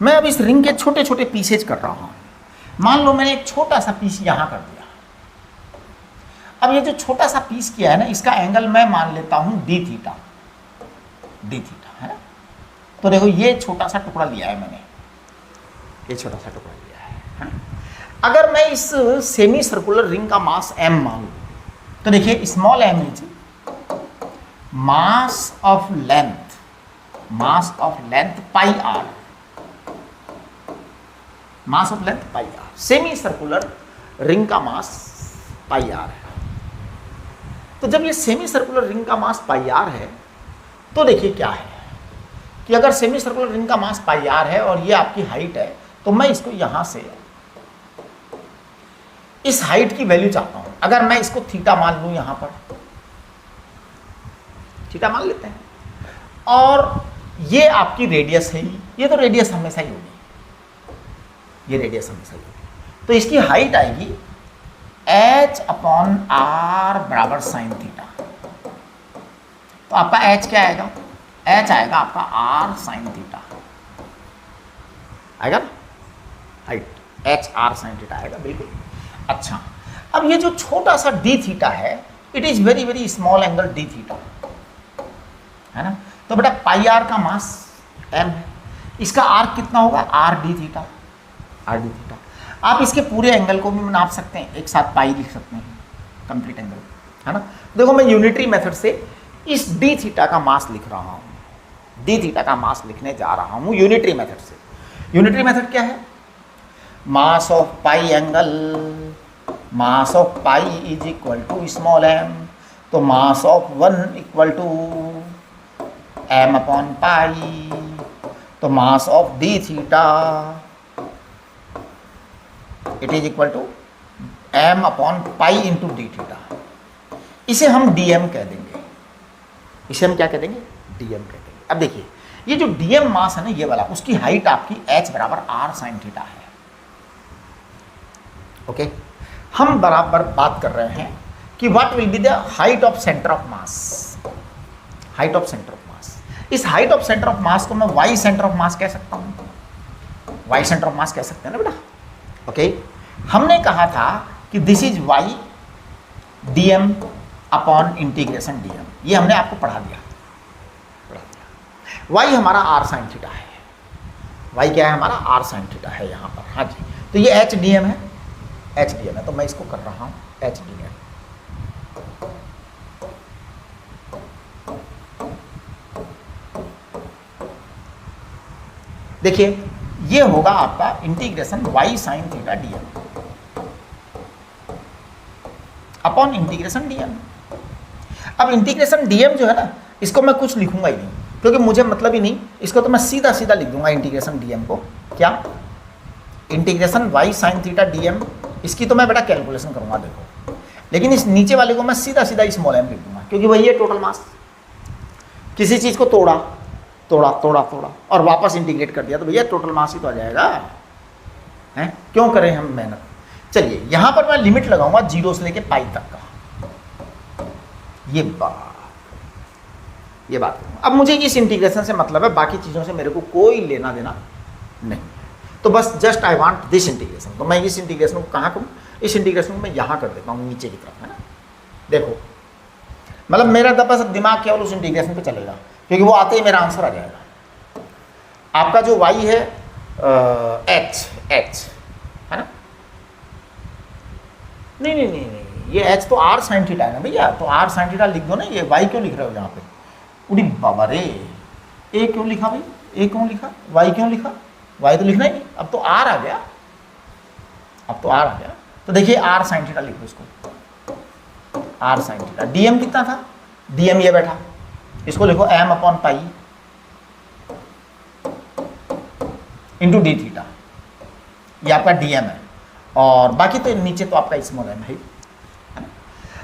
S1: मैं अब इस रिंग के छोटे छोटे पीसेज कर रहा हूं। मान लो मैंने एक छोटा सा पीस यहां कर दिया। अब ये जो छोटा सा पीस किया है ना, इसका एंगल मैं मान लेता हूं d थीटा है। तो देखो ये छोटा सा टुकड़ा लिया है मैंने, ये छोटा सा टुकड़ा लिया है। अगर मैं इस सेमी सर्कुलर रिंग का मास m मान लूं, तो देखिए small m is mass of length pi r, mass of length pi r। Semi circular ring का मास पाई r है। तो जब ये सेमी सर्कुलर रिंग का मास पाई r है, तो देखिए क्या है कि अगर सेमी सर्कुलर रिंग का मास पाई r है और ये आपकी हाइट है, तो मैं इसको यहां से इस हाइट की वैल्यू चाहता हूं। अगर मैं इसको थीटा मान लूं, यहां पर थीटा मान लेते हैं, और ये आपकी रेडियस है, ये तो रेडियस हमेशा ही होगी, ये रेडियस हमेशा ही होगी। तो इसकी हाइट आएगी h/r बराबर साइन थीटा। तो आपका h क्या आएगा? h आएगा आपका r साइन थीटा, आएगा ना, हाइट h/r साइन थीटा आएगा, बिल्कुल। अच्छा, अब ये जो छोटा सा d थीटा है, it is very very small angle d theta, है ना। तो बेटा पाई r का मास m है, इसका r कितना होगा? r d theta, r d theta. आप इसके पूरे एंगल को भी नाप सकते हैं, एक साथ पाई लिख सकते हैं, कंप्लीट एंगल, है ना। देखो मैं यूनिटरी मेथड से इस d थीटा का मास लिख रहा हूं, d थीटा का मास लिखने जा रहा हूं यूनिटरी मेथड से। यूनिटरी मेथड क्या है? Mass of pi angle, mass of pi is equal to small m, तो मास ऑफ 1 इक्वल टू m/पाई, तो mass of d theta it is equal to m/पाई इंटू d थीटा। इसे हम dm कह देंगे, इसे हम क्या कह देंगे? dm कह देंगे। अब देखिए ये जो dm मास है ना, ये वाला, उसकी हाइट आपकी h बराबर r साइन थीटा है। ओके, हम बराबर बात कर रहे हैं कि what will be the height of centre of mass, height of centre of mass. इस height of centre of mass को मैं y सेंटर ऑफ मास कह सकता हूं, y सेंटर ऑफ मास कह सकते हैं ना बेटा। ओके, हमने कहा था कि this is y dm upon integration dm, ये हमने आपको पढ़ा दिया। y हमारा r साइन थीटा है, y क्या है हमारा? r साइन थीटा है यहाँ पर, हाँ जी। तो ये h dm है, h dm है, तो मैं इसको कर रहा हूँ h dm। देखिए ये होगा आपका integration y sine theta dm upon integration dm। अब इंटीग्रेशन dm जो है ना, इसको मैं कुछ लिखूंगा ही नहीं, क्योंकि मुझे मतलब ही नहीं, इसको तो मैं सीधा सीधा लिख दूंगा इंटीग्रेशन dm को। क्या? Integration y sine theta dm। इसकी तो मैं बेटा कैलकुलेशन करूंगा देखो, लेकिन इस नीचे वाले को मैं सीधा सीधा स्मॉल m लिख दूंगा, क्योंकि वही है टोटल मास। किसी चीज़ को तोड़ा तोड़ा तोड़ा तोड़ा और वापस इंटीग्रेट कर दिया तो भैया टोटल मास ही तो आ जाएगा, हैं? क्यों करें हम मेहनत। चलिए यहाँ पर मैं लिमिट लगाऊंगा 0 से लेके पाई तक का। ये बात अब मुझे इस इंटीग्रेशन से मतलब है, बाकी चीज़ों से मेरे को कोई लेना देना नहीं। तो बस just I want this integration. तो मैं इस इंटीग्रेशन को कहाँ करूँ? इस इंटीग्रेशन को मैं यहाँ कर देता हूँ, नीचे की तरफ, है ना। देखो मतलब मेरा बस दिमाग केवल उस इंटीग्रेशन पे चलेगा, क्योंकि वो आते ही मेरा आंसर आ जाएगा। आपका जो y है h है ना, नहीं, ये h तो r साइन थीटा है ना भैया, तो r साइन थीटा लिख दो ना। ये y क्यों लिख रहे हो यहाँ पे? उड़ी बाबा रे, a क्यों लिखा भाई? a क्यों लिखा? y क्यों लिखा? y तो लिखना ही नहीं। अब तो r आ गया, तो देखिए r साइन थीटा लिखो इसको, r साइन थीटा। dm कितना था? dm ये बैठा, इसको लिखो m upon pi into D theta. ये आपका dm है, और बाकी तो नीचे तो आपका स्मॉल m है ना।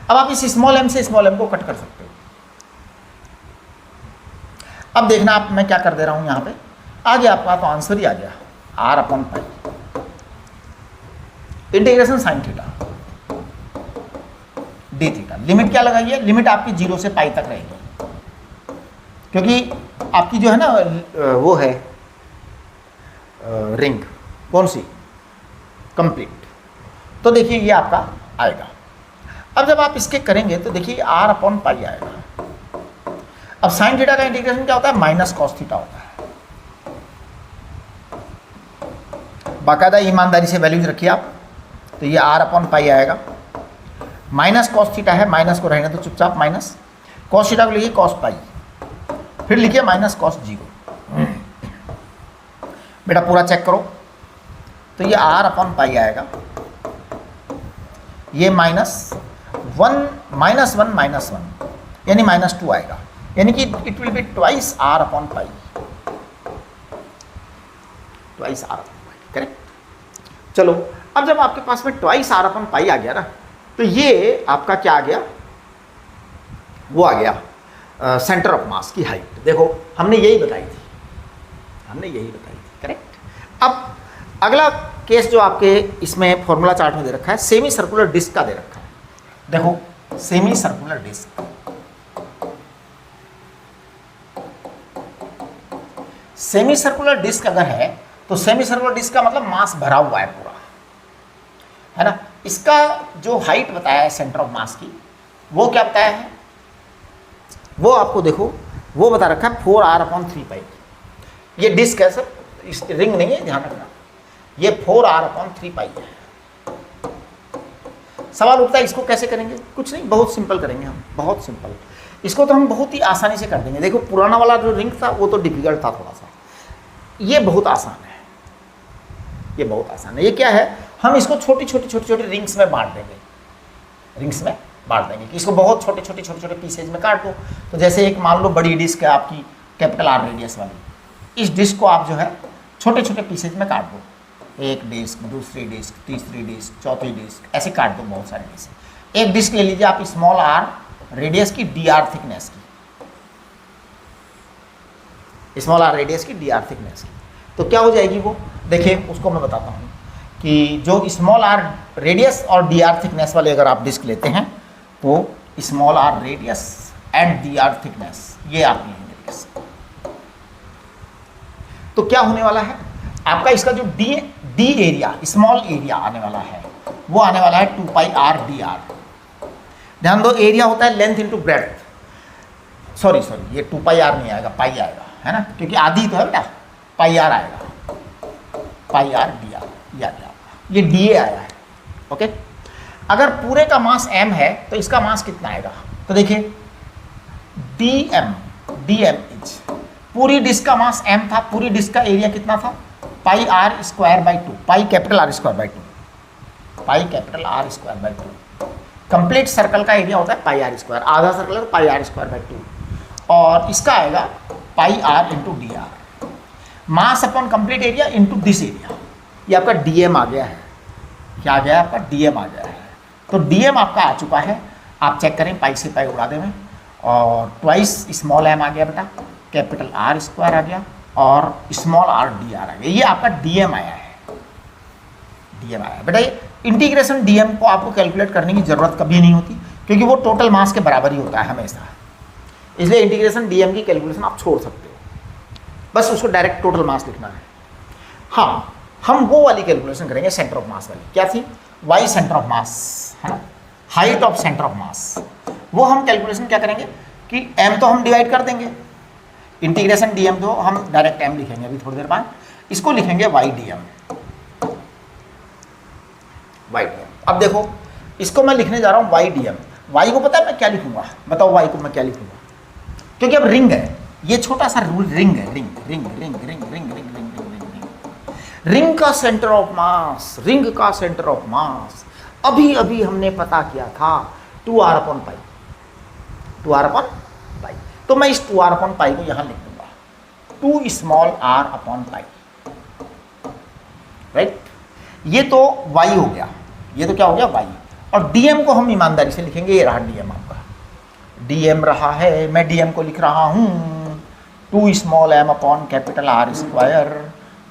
S1: अब आप इस स्मॉल m से स्मॉल m को कट कर सकते हो। अब देखना आप, मैं क्या कर दे रहा हूं यहाँ पे, आ गया आपका तो आंसर ही आ गया, r upon pi integration sine theta D theta. Limit क्या लगाइए? लिमिट आपकी 0 से पाई तक रहेगी, क्योंकि आपकी जो है ना वो है रिंग, कौन सी? कंप्लीट। तो देखिए ये आपका आएगा। अब जब आप इसके करेंगे तो देखिए r अपॉन पाई आएगा। अब साइन थीटा का इंटीग्रेशन क्या होता है? माइनस कॉस थीटा होता है। बाकायदा ईमानदारी से वैल्यूज रखिए आप। तो ये r अपॉन पाई आएगा, माइनस कॉस थीटा है, माइनस को रहने तो चुपचाप माइनस, कॉस थीटा को लिखिए कॉस पाई, फिर लिखिए माइनस कॉस 0। बेटा पूरा चेक करो, तो ये r अपॉन पाई आएगा, ये -1 यानी -2 आएगा, यानी कि it will be twice r upon pi, twice r upon pi, correct. चलो अब जब आपके पास में ट्वाइस r अपॉन पाई आ गया ना, तो ये आपका क्या आ गया? वो आ गया सेंटर ऑफ मास की हाइट। देखो हमने यही बताई थी, करेक्ट। अब अगला केस जो आपके इसमें फॉर्मूला चार्ट में दे रखा है, सेमी सर्कुलर डिस्क का दे रखा है। देखो semi circular disc, semi circular disc अगर है तो सेमी सर्कुलर डिस्क का मतलब मास भरा हुआ है पूरा, है ना। इसका जो हाइट बताया है सेंटर ऑफ मास की, वो क्या बताया है? वो आपको देखो वो बता रखा है 4r अपॉन 3 पाई। ये डिस्क है सर, इस रिंग नहीं है, ध्यान रखना। ये 4r अपॉन 3 पाई है। सवाल उठता है इसको कैसे करेंगे? कुछ नहीं, बहुत सिंपल करेंगे हम, बहुत सिंपल। इसको तो हम बहुत ही आसानी से कर देंगे। देखो पुराना वाला जो रिंग था वो तो डिफिकल्ट था थोड़ा सा, ये बहुत आसान है, ये बहुत आसान है। ये क्या है? हम इसको छोटी छोटी रिंग्स में बांट देंगे, कि इसको बहुत छोटे छोटे पीसेज में काट दो। तो जैसे एक मान लो बड़ी डिस्क है आपकी, कैपिटल R रेडियस वाली, इस डिस्क को आप जो है छोटे छोटे पीसेज में काट दो, एक डिस्क, दूसरी डिस्क, तीसरी डिस्क, चौथी डिस्क, ऐसे काट दो बहुत सारे डिस्क। एक डिस्क ले लीजिए आप स्मॉल r रेडियस की, dr थिकनेस की, स्मॉल r रेडियस की, dr थिकनेस की। तो क्या हो जाएगी वो? देखिए उसको मैं बताता हूँ कि जो स्मॉल r रेडियस और dr थिकनेस वाले अगर आप डिस्क लेते हैं तो small r radius and dr thickness ये आपकी है डिस्क। तो क्या होने वाला है आपका? इसका जो d एरिया, स्मॉल एरिया आने वाला है, वो आने वाला है 2 पाई r dr। ध्यान दो, एरिया होता है लेंथ इंटू ब्रेड्थ। सॉरी ये 2 पाई r नहीं आएगा, पाई आएगा, है ना, क्योंकि आधी तो है बेटा, पाई r आएगा, पाई r dr याद है आपका, ये dA आया है। ओके, अगर पूरे का मास m है तो इसका मास कितना आएगा? तो देखिए dm इज पूरी डिस्क का मास m था, पूरी डिस्क का एरिया कितना था, pi R square by 2, pi capital R square by 2, pi capital R square by 2। Complete circle का एरिया होता है पाई आर स्क्वायर, आधा सर्कल है तो पाई आर स्क्वायर बाई 2, और इसका आएगा pi R into D R, mass upon complete area into this area. ये आपका डीएम आ गया है, क्या आ गया है आपका, डीएम आ गया है। तो डीएम आपका आ चुका है, आप चेक करें, पाई से पाई उड़ा दें, और ट्वाइस स्मॉल एम आ गया बेटा, कैपिटल आर स्क्वायर आ गया, और स्मॉल आर डी आर आ गया। ये आपका डीएम आया है, डीएम आया है बेटा। ये इंटीग्रेशन डीएम को आपको कैलकुलेट करने की जरूरत कभी नहीं होती, क्योंकि वो टोटल मास के बराबर ही होता है हमेशा, इसलिए इंटीग्रेशन डीएम की कैलकुलेशन आप छोड़ सकते हो, बस उसको डायरेक्ट टोटल मास लिखना है। हाँ, हम वो वाली कैलकुलेशन करेंगे सेंटर ऑफ मास वाली, क्या थी, वाई सेंटर ऑफ मास है ना, हाइट ऑफ सेंटर ऑफ मास। वो हम कैलकुलेशन क्या करेंगे कि m तो हम डिवाइड कर देंगे, इंटीग्रेशन dm तो हम डायरेक्ट m लिखेंगे अभी थोड़ी देर बाद, इसको लिखेंगे y dm, y dm। अब देखो इसको मैं लिखने जा रहा हूँ y dm, y को पता है मैं क्या लिखूंगा, बताओ y को मैं क्या लिखूंगा, क्योंकि अब रिंग है, ये छोटा सा रिंग है, ring ring ring ring ring ring ring ring, ring का सेंटर ऑफ मास, रिंग का सेंटर ऑफ मास अभी अभी हमने पता किया था 2r upon pi, 2r upon pi. तो मैं इस 2r अपॉन पाई को यहां लिख दूंगा, 2 small r upon pi, right. ये तो y हो गया, ये तो क्या हो गया y, और dm को हम ईमानदारी से लिखेंगे, ये रहा dm आपका, dm रहा है, मैं dm को लिख रहा हूं 2 small m upon capital r square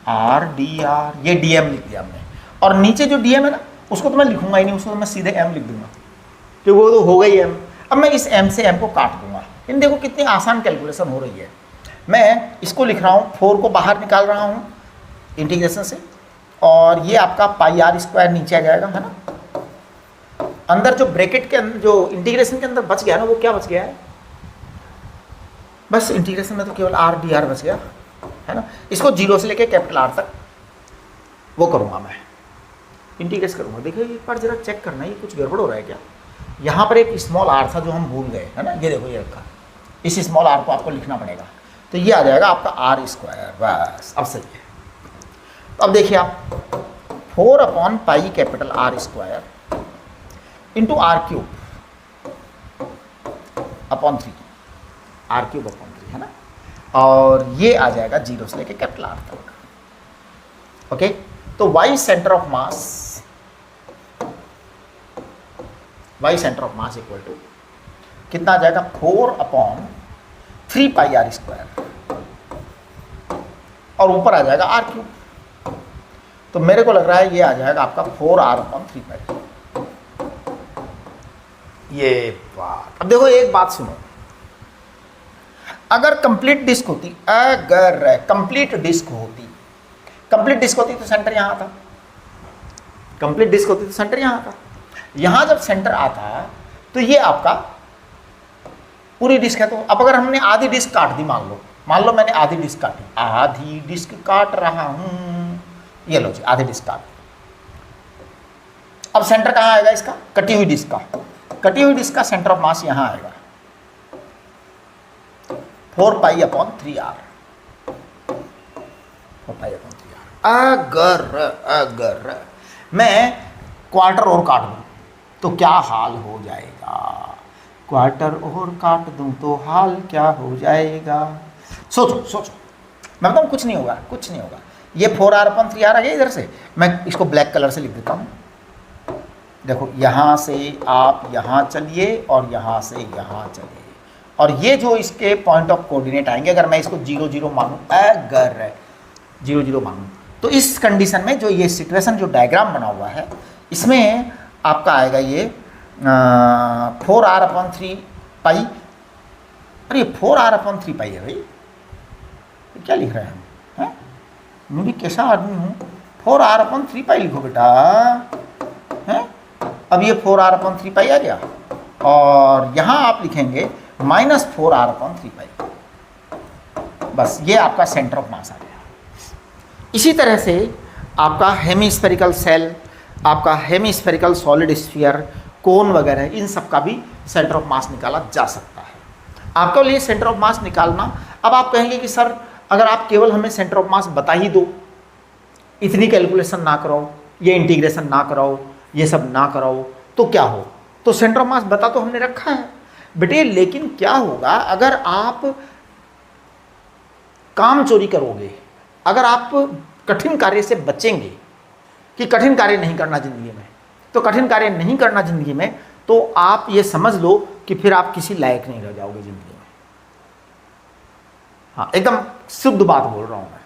S1: r dr, ये dm लिख दिया हमने। और नीचे जो dm है ना, उसको तो मैं लिखूंगा ही नहीं, उसको तो मैं सीधे m लिख दूंगा, तो वो तो हो गई m। अब मैं इस m से m को काट दूंगा। इन देखो कितनी आसान कैलकुलेशन हो रही है। मैं इसको लिख रहा हूँ, 4 को बाहर निकाल रहा हूँ इंटीग्रेशन से, और ये आपका पाई आर स्क्वायर नीचे आ जाएगा, है ना। अंदर जो ब्रैकेट के अंदर, जो इंटीग्रेशन के अंदर बच गया ना, वो क्या बच गया है, बस इंटीग्रेशन में तो केवल आर डी आर बच गया, है ना। इसको 0 से लेके कैपिटल आर तक वो करूँगा मैं, इंटीग्रेट करूँगा। देखिए एक बार जरा चेक करना, ये कुछ गड़बड़ हो रहा है क्या। यहाँ पर एक स्मॉल आर था जो हम भूल गए, है ना, ये देखो ये रखा, इस स्मॉल आर को आपको लिखना पड़ेगा, तो ये आ जाएगा आपका आर स्क्वायर, बस अब सही है। तो अब देखिए आप 4 upon pi capital R square into r cube upon 3, r cube upon 3, है ना, और ये आ जाएगा 0 से लेके कैपिटल आर तक। ओके, तो y centre of mass, y centre of mass equal to कितना आ जाएगा, 4 अपॉन 3 पाई आर स्क्वायर, और ऊपर आ जाएगा आर क्यूब। तो मेरे को लग रहा है ये आ जाएगा आपका 4r अपॉन 3 पाई। ये बात, अब देखो एक बात सुनो, अगर कंप्लीट डिस्क होती, अगर कंप्लीट डिस्क होती, कंप्लीट डिस्क होती तो सेंटर यहां था, कंप्लीट डिस्क होती तो सेंटर यहां था। यहां जब सेंटर आता तो ये आपका पूरी डिस्क है। तो अब अगर हमने आधी डिस्क काट दी, मान लो मैंने आधी डिस्क काटी, आधी डिस्क काट रहा हूं, ये लो जी आधी डिस्क काट। अब सेंटर कहां आएगा इसका, कटी हुई डिस्क का, कटी हुई डिस्क का सेंटर ऑफ मास यहां आएगा 4 pi upon 3r, 4 pi upon 3r। अगर मैं क्वार्टर और काट दूं तो क्या हाल हो जाएगा, क्वार्टर और काट दूं तो हाल क्या हो जाएगा, सोचो सोचो, मैं बताऊं कुछ नहीं होगा, कुछ नहीं होगा। ये 4r अपॉन 3r आ गया इधर से, मैं इसको ब्लैक कलर से लिख देता हूं। देखो यहाँ से आप यहाँ चलिए और यहाँ से यहाँ चलिए, और ये जो इसके पॉइंट ऑफ कोऑर्डिनेट आएंगे, अगर मैं इसको 0 0 मानूं, अगर 0 0 मानूं, तो इस कंडीशन में जो ये सिचुएशन, जो डायग्राम बना हुआ है, इसमें आपका आएगा ये 4r अपॉन 3 पाई, अरे 4r अपॉन 3 पाई है भाई, क्या लिख रहे हैं हम, मैं भी कैसा आदमी हूँ, 4r अपॉन 3 पाई लिखो बेटा, हैं। अब ये 4r अपॉन 3 पाई आ गया, और यहाँ आप लिखेंगे -4r अपॉन 3 पाई, बस ये आपका सेंटर ऑफ मास आ गया। इसी तरह से आपका हेमिस्फेरिकल सेल, आपका हेमिस्फेरिकल सॉलिड स्फीयर, कोन वगैरह, इन सब का भी सेंटर ऑफ मास निकाला जा सकता है। आपके लिए सेंटर ऑफ मास निकालना अब आप कहेंगे कि सर अगर आप केवल हमें सेंटर ऑफ मास बता ही दो, इतनी कैलकुलेशन ना कराओ, ये इंटीग्रेशन ना कराओ, ये सब ना कराओ, तो क्या हो? तो सेंटर ऑफ मास बता तो हमने रखा है बेटे, लेकिन क्या होगा अगर आप काम चोरी करोगे, अगर आप कठिन कार्य से बचेंगे कि कठिन कार्य नहीं करना जिंदगी में, तो कठिन कार्य नहीं करना जिंदगी में, तो आप ये समझ लो कि फिर आप किसी लायक नहीं रह जाओगे जिंदगी में। हाँ, एकदम शुद्ध बात बोल रहा हूं मैं,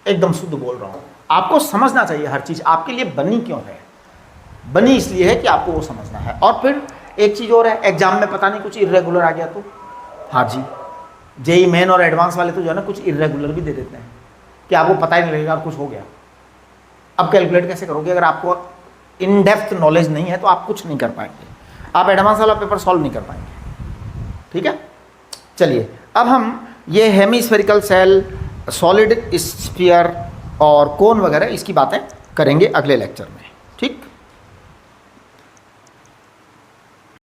S1: एकदम शुद्ध बोल रहा हूं। आपको समझना चाहिए हर चीज आपके लिए बनी क्यों है, बनी इसलिए है कि आपको वो समझना है। और फिर एक चीज और है, एग्जाम में पता नहीं कुछ इर्रेगुलर आ गया तो, हाँ जी, जेई मेन और एडवांस वाले तो जो है ना कुछ इर्रेगुलर भी दे देते हैं कि आपको पता ही नहीं लगेगा और कुछ हो गया। अब कैलकुलेट कैसे करोगे? अगर आपको इन डेप्थ नॉलेज नहीं है तो आप कुछ नहीं कर पाएंगे, आप एडवांस वाला पेपर सॉल्व नहीं कर पाएंगे। ठीक है, चलिए अब हम ये हेमीस्फेरिकल सेल, सॉलिड स्फीयर और कोन वगैरह इसकी बातें करेंगे अगले लेक्चर में। ठीक।